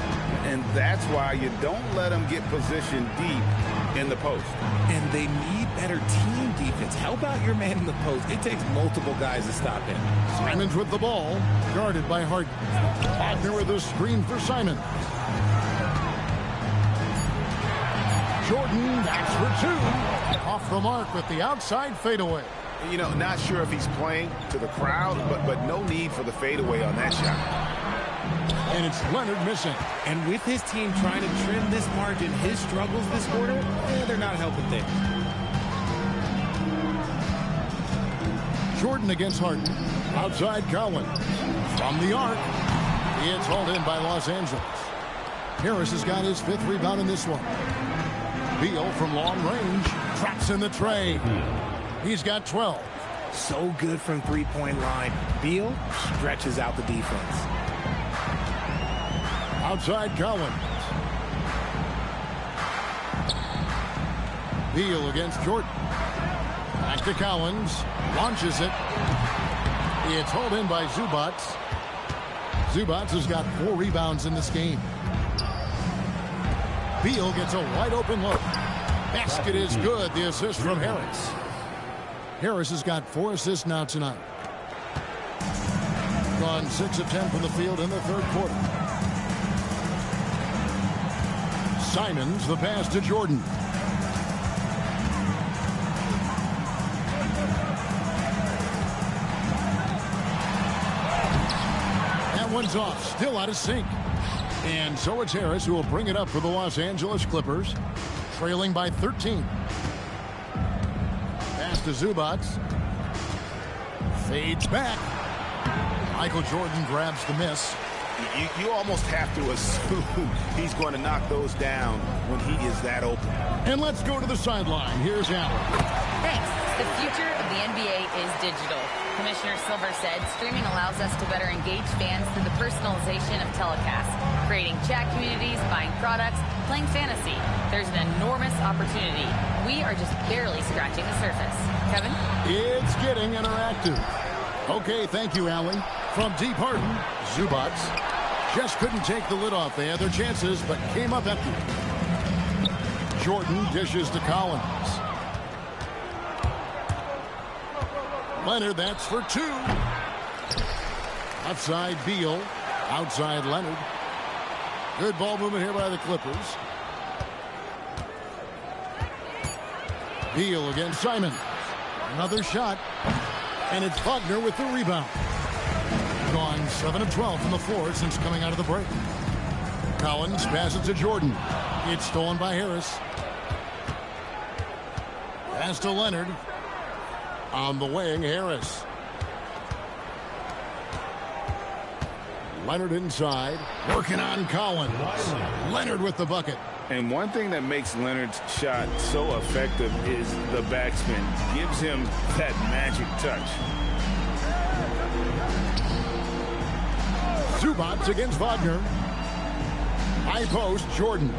And that's why you don't let them get positioned deep in the post. And they need better team defense. How about your man in the post? It takes multiple guys to stop him. Simons with the ball, guarded by Harden. Wagner with a screen for Simons. Jordan backs for 2. Off the mark with the outside fadeaway. You know, not sure if he's playing to the crowd, but no need for the fadeaway on that shot. And it's Leonard missing. And with his team trying to trim this margin, his struggles this quarter, they're not helping things. Jordan against Harden. Outside Collins. From the arc. It's hauled in by Los Angeles. Harris has got his 5th rebound in this one. Beal from long range. Traps in the tray. He's got 12. So good from three-point line. Beal stretches out the defense. Outside Collins. Beal against Jordan. Back to Collins. Launches it. It's hauled in by Zubac. Zubac has got 4 rebounds in this game. Beal gets a wide open look. Basket is good. The assist from Harris. Harris has got 4 assists now tonight. Gone 6 of 10 from the field in the 3rd quarter. Simons, the pass to Jordan. That one's off, still out of sync. And so it's Harris who will bring it up for the Los Angeles Clippers, trailing by 13. Pass to Zubac. Fades back. Michael Jordan grabs the miss. You almost have to assume he's going to knock those down when he is that open. And let's go to the sideline. Here's Allen. Thanks. The future of the NBA is digital. Commissioner Silver said streaming allows us to better engage fans through the personalization of telecasts, creating chat communities, buying products, playing fantasy. There's an enormous opportunity. We are just barely scratching the surface. Kevin? It's getting interactive. Okay, thank you, Allie. From deep Harden, Zubats just couldn't take the lid off. They had their chances, but came up empty. Jordan dishes to Collins. Leonard, that's for two. Outside Beal. Outside Leonard. Good ball movement here by the Clippers. Beal against Simon. Another shot. And it's Wagner with the rebound. Gone 7 of 12 from the floor since coming out of the break. Collins passes to Jordan. It's stolen by Harris. Pass to Leonard. On the wing, Harris. Leonard inside. Working on Collins. Leonard with the bucket. And one thing that makes Leonard's shot so effective is the backspin. Gives him that magic touch. Zubats against Wagner. High post, Jordan.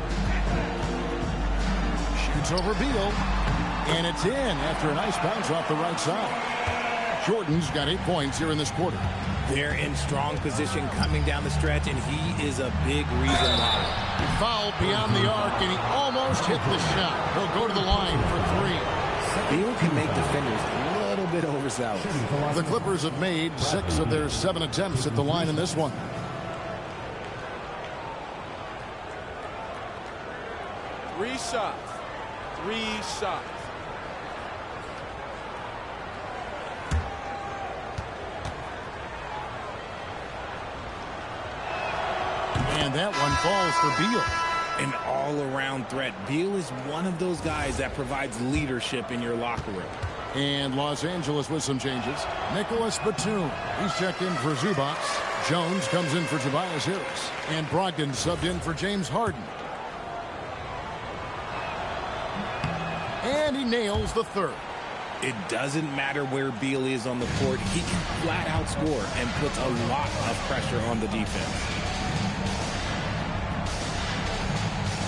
Shoots over Beal. And it's in after a nice bounce off the right side. Jordan's got 8 points here in this quarter. They're in strong position coming down the stretch, and he is a big reason why. He fouled beyond the arc, and he almost hit the shot. He'll go to the line for 3. Beal can make defenders a little bit overzealous. The Clippers have made 6 of their 7 attempts at the line in this one. Three shots. And that one falls for Beal. An all-around threat. Beal is one of those guys that provides leadership in your locker room. And Los Angeles with some changes. Nicholas Batum. He's checked in for Zubats. Jones comes in for Tobias Harris. And Brogdon subbed in for James Harden. And he nails the third. It doesn't matter where Beal is on the court. He can flat out score and puts a lot of pressure on the defense.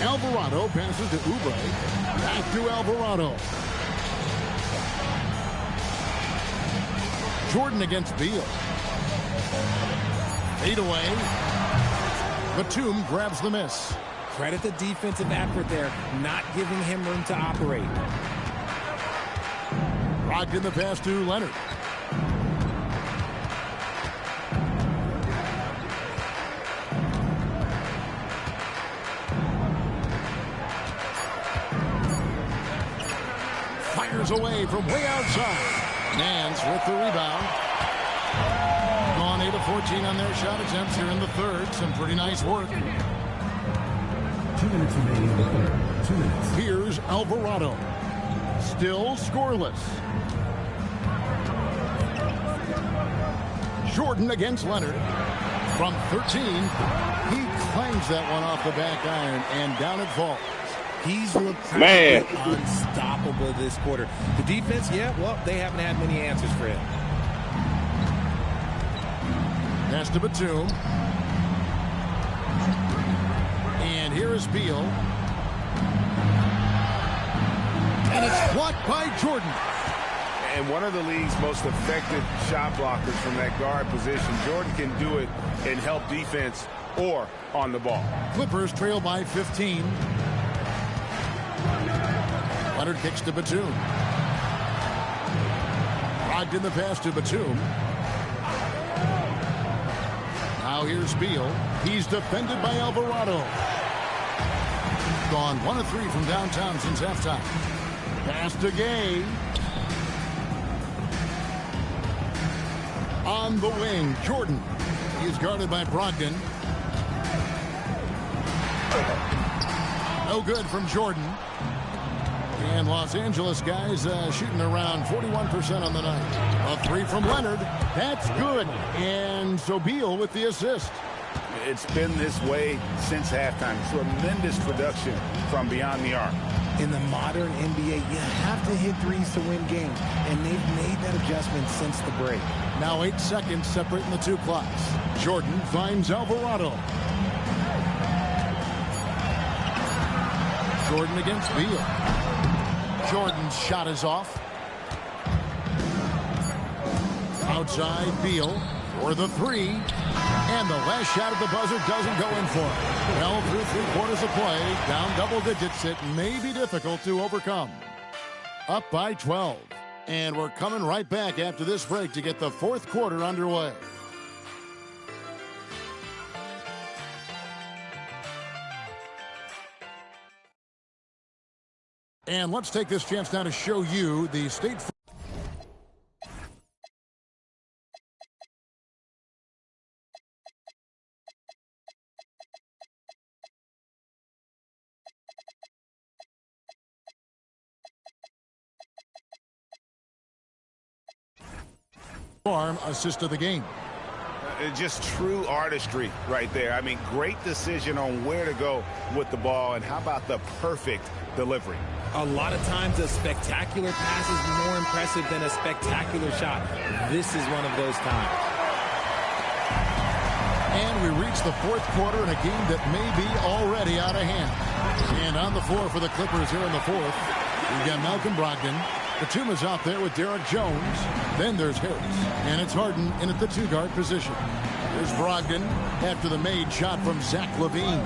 Alvarado passes to Oubre. Back to Alvarado. Jordan against Beal. Fade away. Batum grabs the miss. Credit the defensive effort there, not giving him room to operate. Brogdon the pass to Leonard. Fires away from way outside. Nance with the rebound. Gone 8 of 14 on their shot attempts here in the third. Some pretty nice work. 2 minutes remaining in the third. 2 minutes. Here's Alvarado. Still scoreless. Jordan against Leonard. From 13, he clangs that one off the back iron, and down it falls. He's looked unstoppable this quarter. The defense, well, they haven't had many answers for him. Pass to Batum. And here is Beal. And it's blocked by Jordan. And one of the league's most effective shot blockers from that guard position. Jordan can do it and help defense or on the ball. Clippers trail by 15. Leonard kicks to Batum. Brogdon the pass to Batum. Now here's Beal. He's defended by Alvarado. Gone 1 of 3 from downtown since halftime. Pass to Gay. On the wing, Jordan. He's guarded by Brogdon. No good from Jordan. And Los Angeles guys shooting around 41% on the night. A 3 from Leonard. That's good. And so Beal with the assist. It's been this way since halftime. Tremendous production from beyond the arc. In the modern NBA, you have to hit threes to win games, and they've made that adjustment since the break. Now 8 seconds separating the two clocks. Jordan finds Alvarado. Jordan against Beal. Jordan's shot is off. Outside, Beal for the three. And the last shot at the buzzer doesn't go in for it. Well, through 3/4 of play, down double digits, it may be difficult to overcome. Up by 12. And we're coming right back after this break to get the fourth quarter underway. And let's take this chance now to show you the State Farm assist of the game. Just true artistry right there. I mean, great decision on where to go with the ball, and how about the perfect delivery? A lot of times a spectacular pass is more impressive than a spectacular shot. This is one of those times. And we reach the fourth quarter in a game that may be already out of hand. And on the floor for the Clippers here in the fourth, we've got Malcolm Brogdon. Batuma's out there with Derek Jones. Then there's Harris. And it's Harden in at the two-guard position. There's Brogdon after the made shot from Zach LaVine.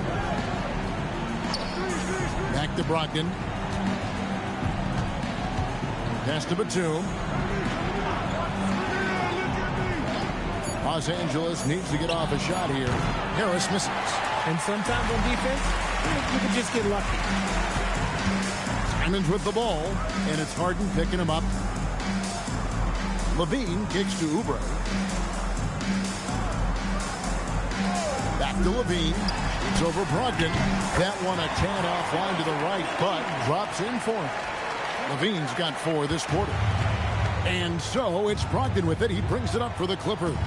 Back to Brogdon. Pass to Batum. Los Angeles needs to get off a shot here. Harris misses. And sometimes on defense, you can just get lucky. Simons with the ball, and it's Harden picking him up. LaVine kicks to Oubre. Back to LaVine. It's over Brogdon. That one a tad offline to the right, but drops in for him. LaVine's got 4 this quarter. And so it's Brogdon with it. He brings it up for the Clippers.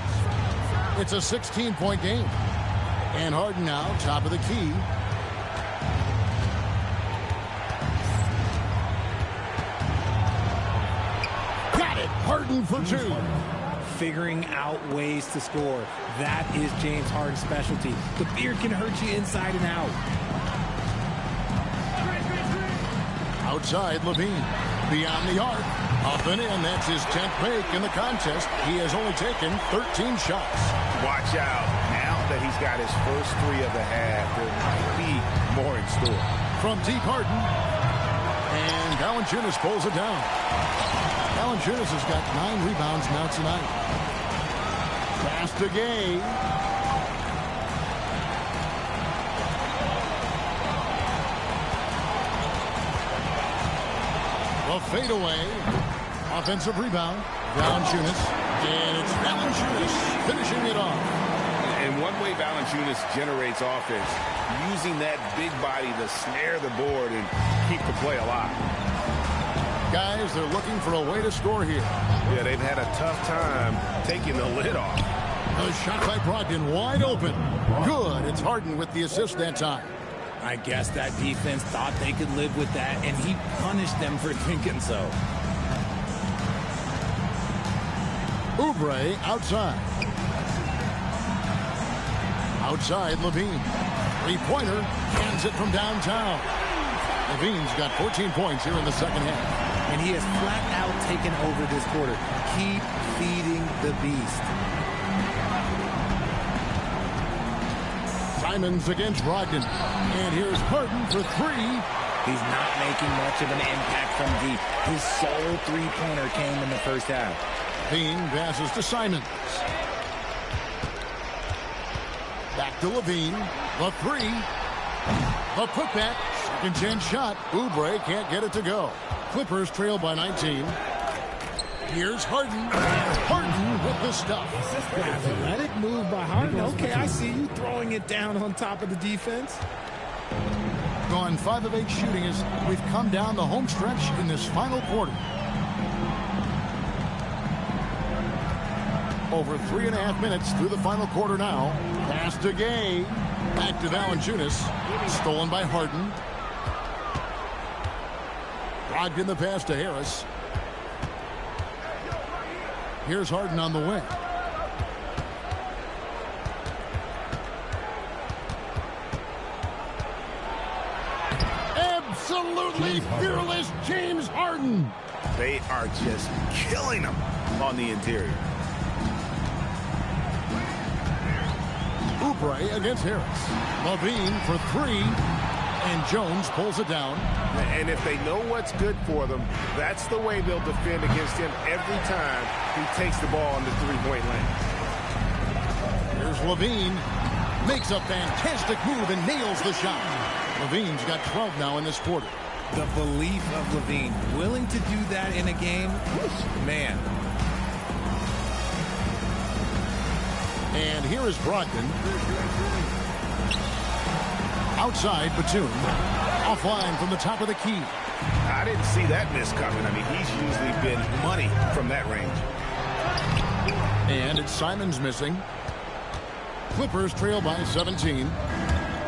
It's a 16-point game. And Harden now, top of the key. Got it. Harden for 2. Figuring out ways to score. That is James Harden's specialty. The beard can hurt you inside and out. Outside, LaVine. Beyond the arc. Up and in. That's his 10th make in the contest. He has only taken 13 shots. Watch out. Now that he's got his first 3 of the half, there might be more in store. From deep, Harden. And Valanciunas pulls it down. Valanciunas has got 9 rebounds now tonight. Pass to Gay. A fadeaway. Offensive rebound. Valanciunas. And it's Valanciunas finishing it off. And one way Valanciunas generates offense, using that big body to snare the board and keep the play alive. Guys, they're looking for a way to score here. Yeah, they've had a tough time taking the lid off. A shot by Brogdon, wide open. Good. It's Harden with the assist that time. I guess that defense thought they could live with that, and he punished them for thinking so. Oubre outside. Outside, LaVine. Three-pointer, hands it from downtown. LaVine's got 14 points here in the second half. And he has flat out taken over this quarter. Keep feeding the beast. Simons against Brogdon. And here's Harden for 3. He's not making much of an impact from deep. His solo three-pointer came in the first half. LaVine passes to Simons. Back to LaVine. The 3. A putback. Second chance shot. Oubre can't get it to go. Clippers trail by 19. Here's Harden. Harden with the stuff. Athletic move by Harden. Okay, I see you throwing it down on top of the defense. Gone 5 of 8 shooting as we've come down the home stretch in this final quarter. Over 3.5 minutes through the final quarter now. Pass to Gay. Back to Valanciunas. Stolen by Harden. Brogdon the pass to Harris. Here's Harden on the wing. Absolutely fearless James Harden. They are just killing him on the interior. Oubre against Harris. Levine for three. And Jones pulls it down. And if they know what's good for them, that's the way they'll defend against him every time he takes the ball in the three-point lane. Here's Levine. Makes a fantastic move and nails the shot. Levine's got 12 now in this quarter. The belief of Levine, willing to do that in a game, man. And here is Brogdon. Outside, Batum. Offline from the top of the key. I didn't see that miss coming. I mean, he's usually been money from that range. And it's Simons missing. Clippers trail by 17.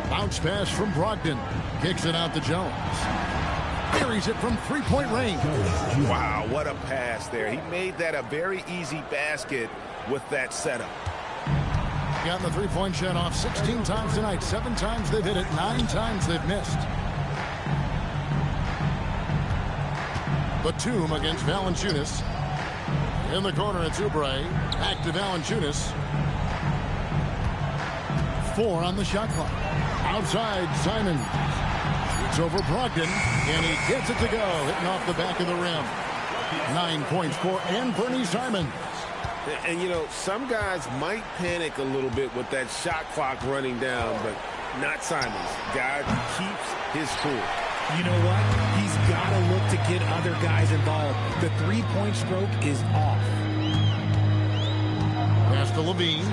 Bounce pass from Brogdon. Kicks it out to Jones. Buries it from three-point range. Wow, what a pass there. He made that a very easy basket with that setup. Gotten the three-point shot off 16 times tonight. 7 times they've hit it. 9 times they've missed. Batum against Valanciunas. In the corner, it's Oubre. Back to Valanciunas. 4 on the shot clock. Outside, Simons. Shoots over Brogdon, and he gets it to go. Hitting off the back of the rim. 9 points for Anthony Simons. And, you know, some guys might panic a little bit with that shot clock running down, but not Simons. Guy keeps his cool. You know what? He's got to look to get other guys involved. The three-point stroke is off. Pass to Levine.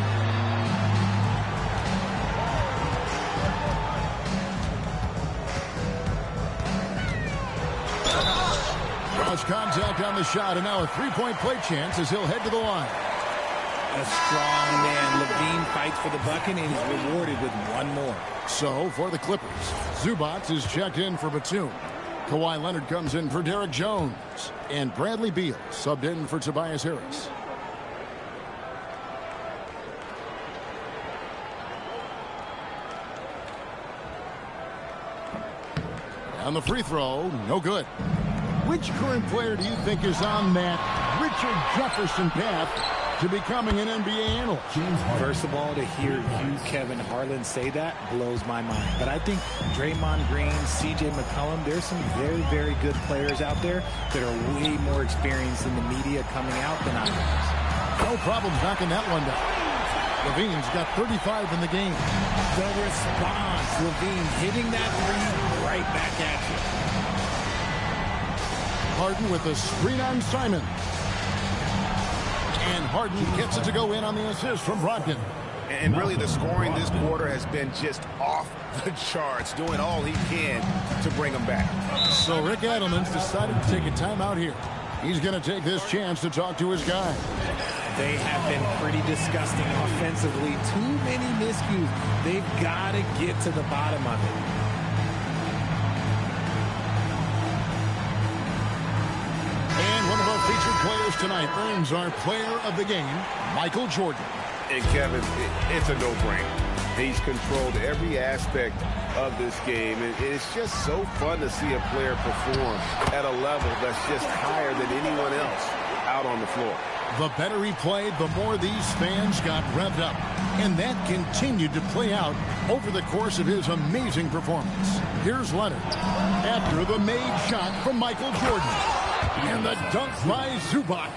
Cross contact on the shot, and now a three-point play chance as he'll head to the line. A strong man. Levine fights for the bucket and is rewarded with one more. So, for the Clippers, Zubac is checked in for Batum. Kawhi Leonard comes in for Derek Jones. And Bradley Beal subbed in for Tobias Harris. On the free throw, no good. Which current player do you think is on that Richard Jefferson path to becoming an NBA analyst? First of all, to hear you, Kevin Harlan, say that blows my mind. But I think Draymond Green, C.J. McCollum, there's some very, very good players out there that are way more experienced in the media coming out than I was. No problem knocking that one down. Levine's got 35 in the game. The response, Levine hitting that three right back at you. Harden with a screen on Simons. And Harden gets it to go in on the assist from Brogdon. And really the scoring this quarter has been just off the charts, doing all he can to bring them back. So Rick Adelman's decided to take a timeout here. He's going to take this chance to talk to his guy. They have been pretty disgusting offensively. Too many miscues. They've got to get to the bottom of it. Featured players tonight earns our player of the game, Michael Jordan. And Kevin, it's a no-brainer. He's controlled every aspect of this game, and it's just so fun to see a player perform at a level that's just higher than anyone else out on the floor. The better he played, the more these fans got revved up. And that continued to play out over the course of his amazing performance. Here's Leonard after the made shot from Michael Jordan. And the dunk by Zubac.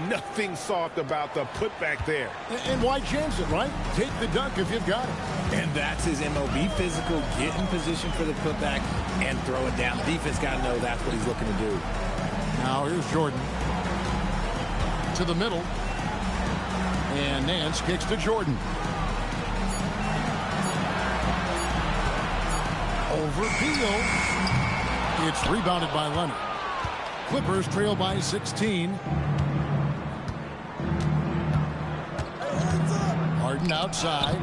Nothing soft about the putback there. And why chance it, right? Take the dunk if you've got it. And that's his MO. Be physical, get in position for the putback, and throw it down. The defense got to know that's what he's looking to do. Now here's Jordan. To the middle. And Nance kicks to Jordan. Over Beal. It's rebounded by Leonard. Clippers trail by 16. Jordan outside.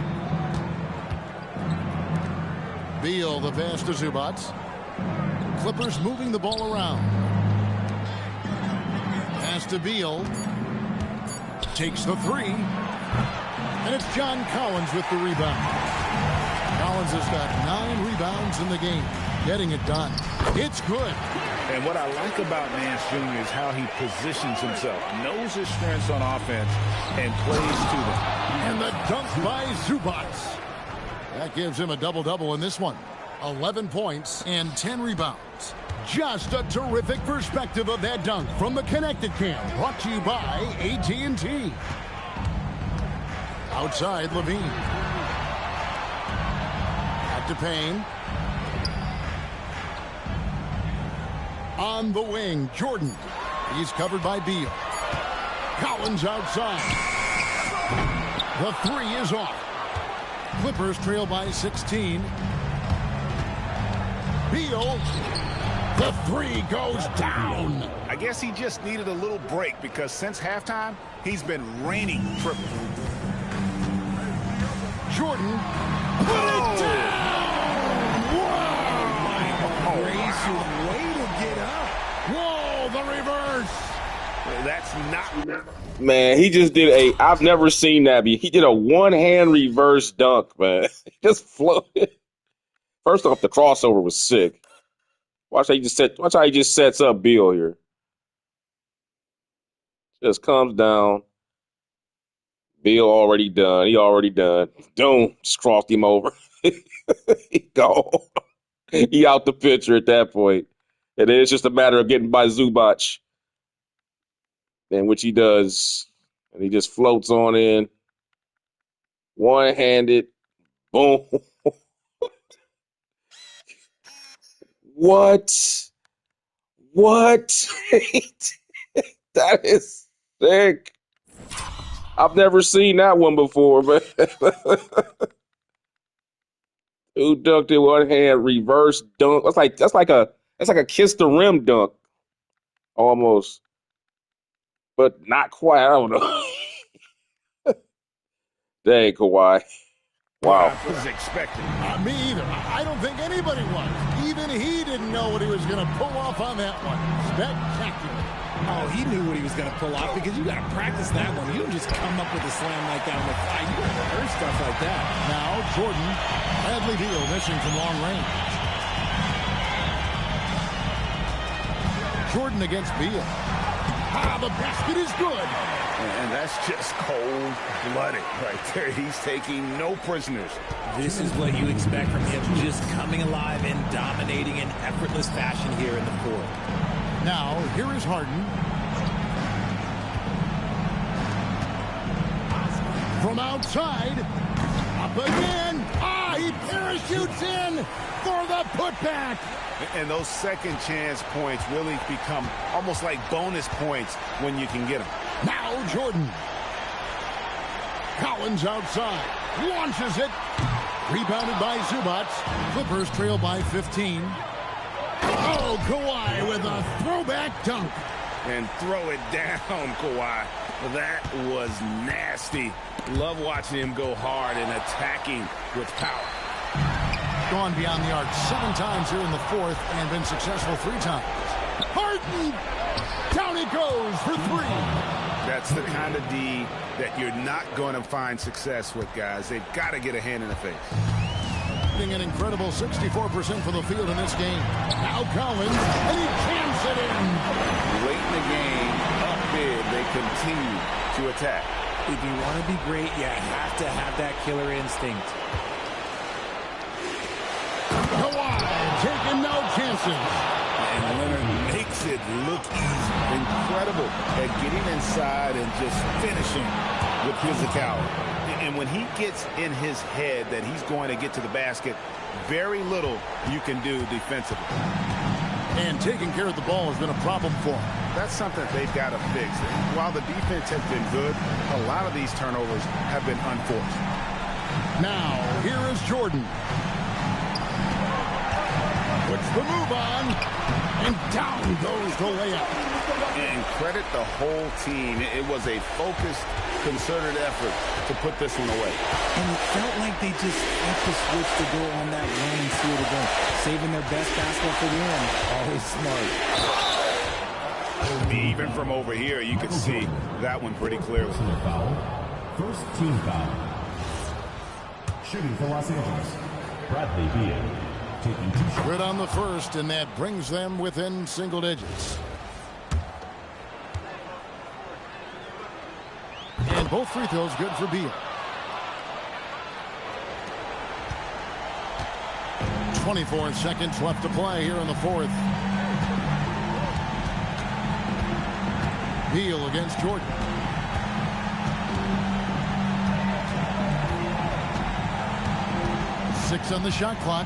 Beal the pass to Zubac. Clippers moving the ball around. Pass to Beal. Takes the three. And it's John Collins with the rebound. Collins has got 9 rebounds in the game. Getting it done. It's good. And what I like about Nance Jr. is how he positions himself. Knows his strengths on offense and plays to them. And the dunk by Zubac. That gives him a double-double in this one. 11 points and 10 rebounds. Just a terrific perspective of that dunk from the Connected Cam. Brought to you by AT&T. Outside, Levine. Back to Payne. On the wing, Jordan. He's covered by Beal. Collins outside. The three is off. Clippers trail by 16. Beal. The three goes down. I guess he just needed a little break because since halftime, he's been raining triples. Jordan. Put it down. Whoa. Way to get up. Whoa, the reverse. That's not. Man, he just did I've never seen that. He did a one-hand reverse dunk, man. He just floated. First off, the crossover was sick. Watch how he just sets up Beal here. Just comes down. Beal already done. He already done. Boom. Just crossed him over. He gone. He out the picture at that point. And then it's just a matter of getting by Zubac. And which he does. And he just floats on in. One-handed. Boom. What? That is sick. I've never seen that one before, man. Who dunked it one hand, reverse dunk? That's like a kiss the rim dunk, almost, but not quite. I don't know. Dang, Kawhi. Wow. I was expecting. Me either. I don't think anybody was. Even he didn't know what he was going to pull off on that one. Spectacular. Oh, he knew what he was going to pull off because you got to practice that one. You don't just come up with a slam like that on the fly. You got to rehearse stuff like that. Now Jordan, Bradley Beal missing from long range. Jordan against Beal. The basket is good. And that's just cold-blooded right there. He's taking no prisoners. This is what you expect from him, just coming alive and dominating in effortless fashion here in the fourth. Now, here is Harden. From outside. Up again. He parachutes in for the putback. And those second chance points really become almost like bonus points when you can get them. Now Jordan. Collins outside. Launches it. Rebounded by Zubac. Clippers trail by 15. Oh, Kawhi with a throwback dunk. And throw it down, Kawhi. That was nasty. Love watching him go hard and attacking with power. Gone beyond the arc 7 times here in the fourth and been successful 3 times. Harden! Down he goes for 3. That's the kind of D that you're not going to find success with, guys. They've got to get a hand in the face. Hitting an incredible 64% for the field in this game. Now Collins, and he jams it in. Late in the game, up big, they continue to attack. If you want to be great, you have to have that killer instinct. Kawhi taking no chances. And Leonard makes it look easy. Incredible at getting inside and just finishing with physicality. And when he gets in his head that he's going to get to the basket, very little you can do defensively. And taking care of the ball has been a problem for him. That's something they've got to fix. While the defense has been good, a lot of these turnovers have been unforced. Now, here is Jordan. Puts the move on, and down goes the layup. And credit the whole team. It was a focused, concerted effort to put this one away. And it felt like they just had to switch to go on that run and seal the game. Saving their best basketball for the end. Always smart. Even from over here, you could see that one pretty clearly. First team foul. Shooting for Los Angeles, Bradley Beal. Taking 2 shots. Good on the first, and that brings them within single digits. And both free throws good for Beal. 24 seconds left to play here in the fourth. Beal against Jordan. Six on the shot clock.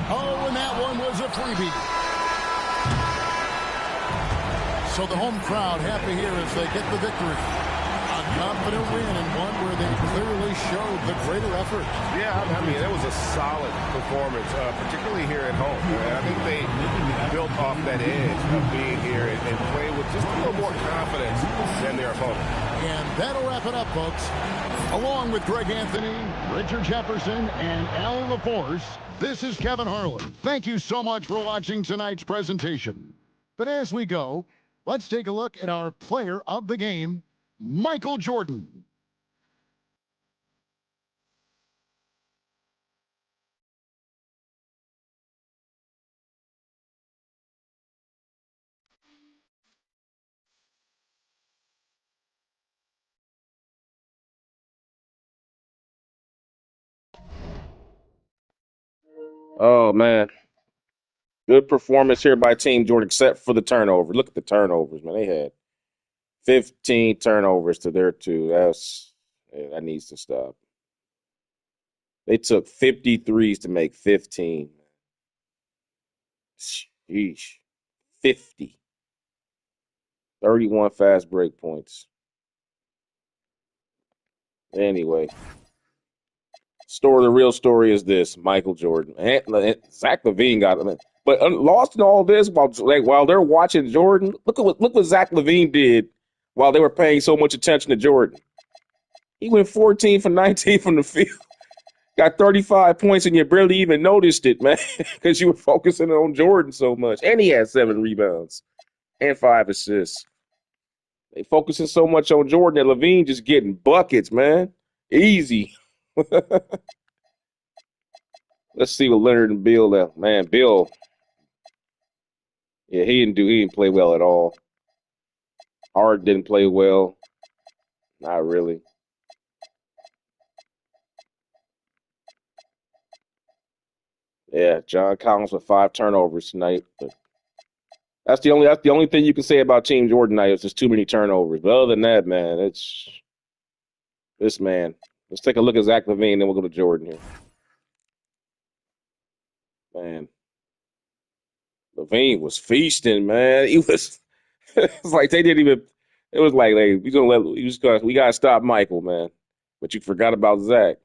Oh, and that one was a freebie. So the home crowd happy here as they get the victory. A confident win and one where they clearly showed the greater effort. Yeah, I mean, it was a solid performance, particularly here at home. I think they built off that edge of being here and played with just a little more confidence than their opponent. And that'll wrap it up, folks. Along with Greg Anthony, Richard Jefferson, and Alan LaForce, this is Kevin Harlan. Thank you so much for watching tonight's presentation. But as we go, let's take a look at our player of the game, Michael Jordan. Oh, man. Good performance here by Team Jordan, except for the turnover. Look at the turnovers, man. They had 15 turnovers to their 2. That needs to stop. They took 53s to make 15. Sheesh. 50. 31 fast break points. Anyway. The real story is this: Michael Jordan. And Zach LaVine got him. But lost in all this while they're watching Jordan, look what Zach LaVine did while they were paying so much attention to Jordan. He went 14 for 19 from the field. Got 35 points, and you barely even noticed it, man, because you were focusing on Jordan so much. And he had 7 rebounds and 5 assists. They focusing so much on Jordan that LaVine just getting buckets, man. Easy. Let's see what Leonard and Bill left. Man, Bill. Yeah, he didn't play well at all. Hart didn't play well. Not really. Yeah, John Collins with 5 turnovers tonight. But that's the only thing you can say about Team Jordan tonight is just too many turnovers. But other than that, man, it's this man. Let's take a look at Zach LaVine, then we'll go to Jordan here. Man. LaVine was feasting, man. He was it's like they didn't even it was like, hey, we gotta stop Michael, man. But you forgot about Zach.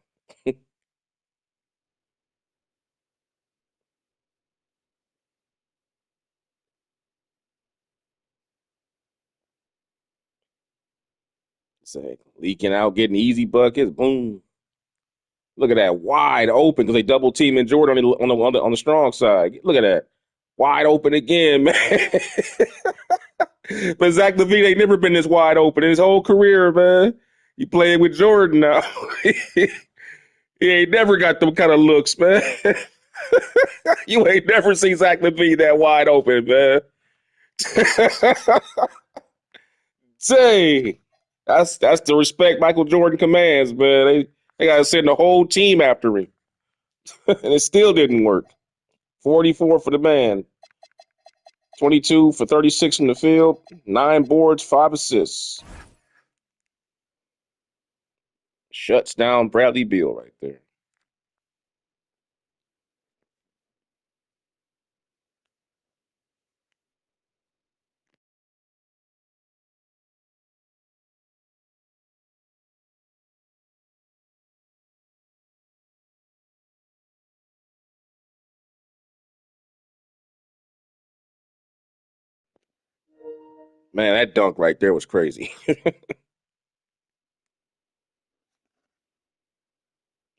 Say leaking out, getting easy buckets, boom. Look at that, wide open because they double teaming Jordan on the strong side. Look at that, wide open again, man. But Zach LaVine ain't never been this wide open in his whole career, man. He playing with Jordan now. He ain't never got them kind of looks, man. You ain't never seen Zach LaVine that wide open, man. Say, that's the respect Michael Jordan commands, man. They got to send the whole team after him. And it still didn't work. 44 for the man. 22 for 36 from the field. 9 boards, 5 assists. Shuts down Bradley Beal right there. Man, that dunk right there was crazy.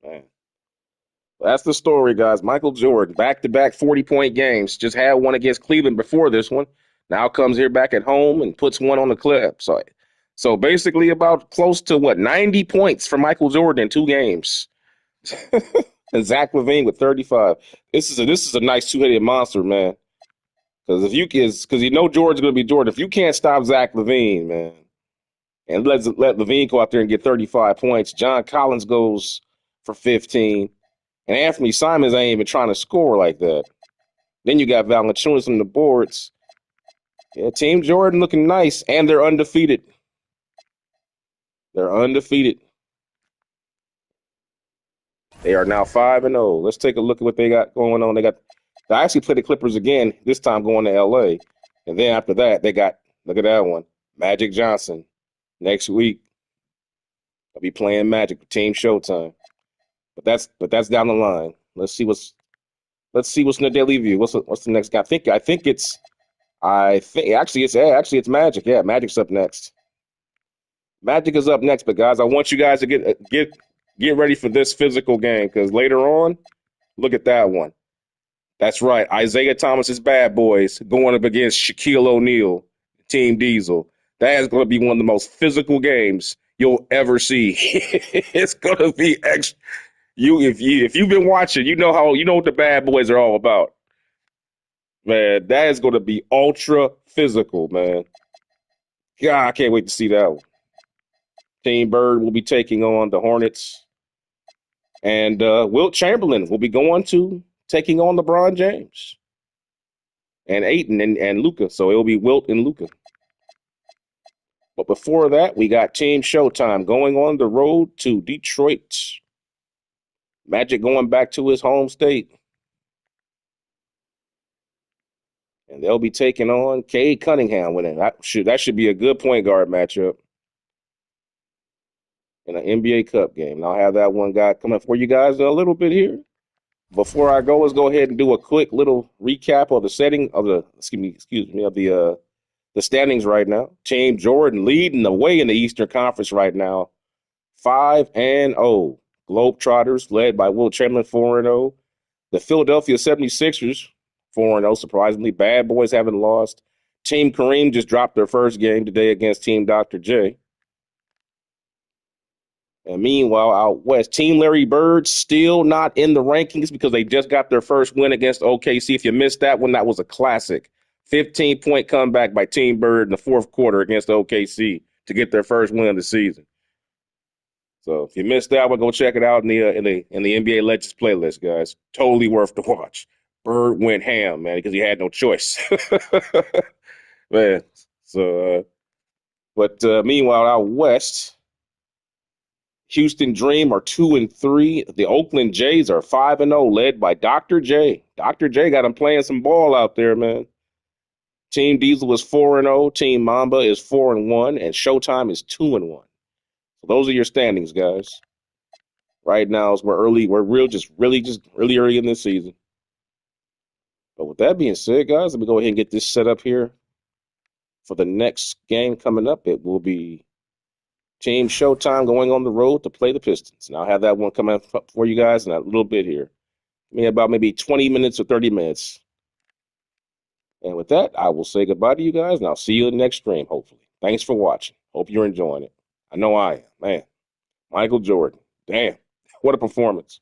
Man. That's the story, guys. Michael Jordan, back-to-back 40-point games. Just had one against Cleveland before this one. Now comes here back at home and puts one on the clip. So basically about close to, 90 points for Michael Jordan in 2 games. And Zach LaVine with 35. This is a nice two-headed monster, man. Because you know Jordan's going to be Jordan. If you can't stop Zach LaVine, man, and let LaVine go out there and get 35 points, John Collins goes for 15. And Anthony Simons ain't even trying to score like that. Then you got Valanciunas on the boards. Yeah, Team Jordan looking nice, and they're undefeated. They're undefeated. They are now 5-0. Let's take a look at what they got going on. They actually play the Clippers again, this time going to LA. And then after that, they got, look at that one, Magic Johnson. Next week, they'll be playing Magic, Team Showtime. But that's down the line. Let's see what's in the daily view. What's the next guy? I think it's Magic. Yeah, Magic's up next. Magic is up next, but guys, I want you guys to get ready for this physical game because later on, look at that one. That's right, Isaiah Thomas's Bad Boys going up against Shaquille O'Neal, Team Diesel. That is going to be one of the most physical games you'll ever see. It's going to be extra. If you've been watching, you know what the Bad Boys are all about. Man, that is going to be ultra physical, man. God, I can't wait to see that one. Team Bird will be taking on the Hornets. And Wilt Chamberlain will be taking on LeBron James. And Ayton and Luka. So it'll be Wilt and Luka. But before that, we got Team Showtime going on the road to Detroit. Magic going back to his home state. And they'll be taking on Cade Cunningham winning. That should be a good point guard matchup in an NBA Cup game. And I'll have that one guy coming for you guys a little bit here. Before I go, let's go ahead and do a quick little recap of the the standings right now. Team Jordan leading the way in the Eastern Conference right now. 5-0. Globetrotters led by Wilt Chamberlain 4-0. The Philadelphia 76ers 4-0, surprisingly. Bad Boys haven't lost. Team Kareem just dropped their first game today against Team Dr. J. And meanwhile, out west, Team Larry Bird still not in the rankings because they just got their first win against OKC. If you missed that one, that was a classic. 15-point comeback by Team Bird in the fourth quarter against OKC to get their first win of the season. So if you missed that one, go check it out in the NBA Legends playlist, guys. Totally worth the watch. Bird went ham, man, because he had no choice. Man. So, but meanwhile, out west, Houston Dream are 2-3. The Oakland Jays are 5-0, led by Dr. J. Dr. J got him playing some ball out there, man. Team Diesel is 4-0. Team Mamba is 4-1, and Showtime is 2-1. So those are your standings, guys. Right now, we're really early in this season. But with that being said, guys, let me go ahead and get this set up here for the next game coming up. It will be Team Showtime going on the road to play the Pistons. And I'll have that one coming up for you guys in a little bit here. About maybe 20 minutes or 30 minutes. And with that, I will say goodbye to you guys, and I'll see you in the next stream, hopefully. Thanks for watching. Hope you're enjoying it. I know I am. Man, Michael Jordan. Damn, what a performance.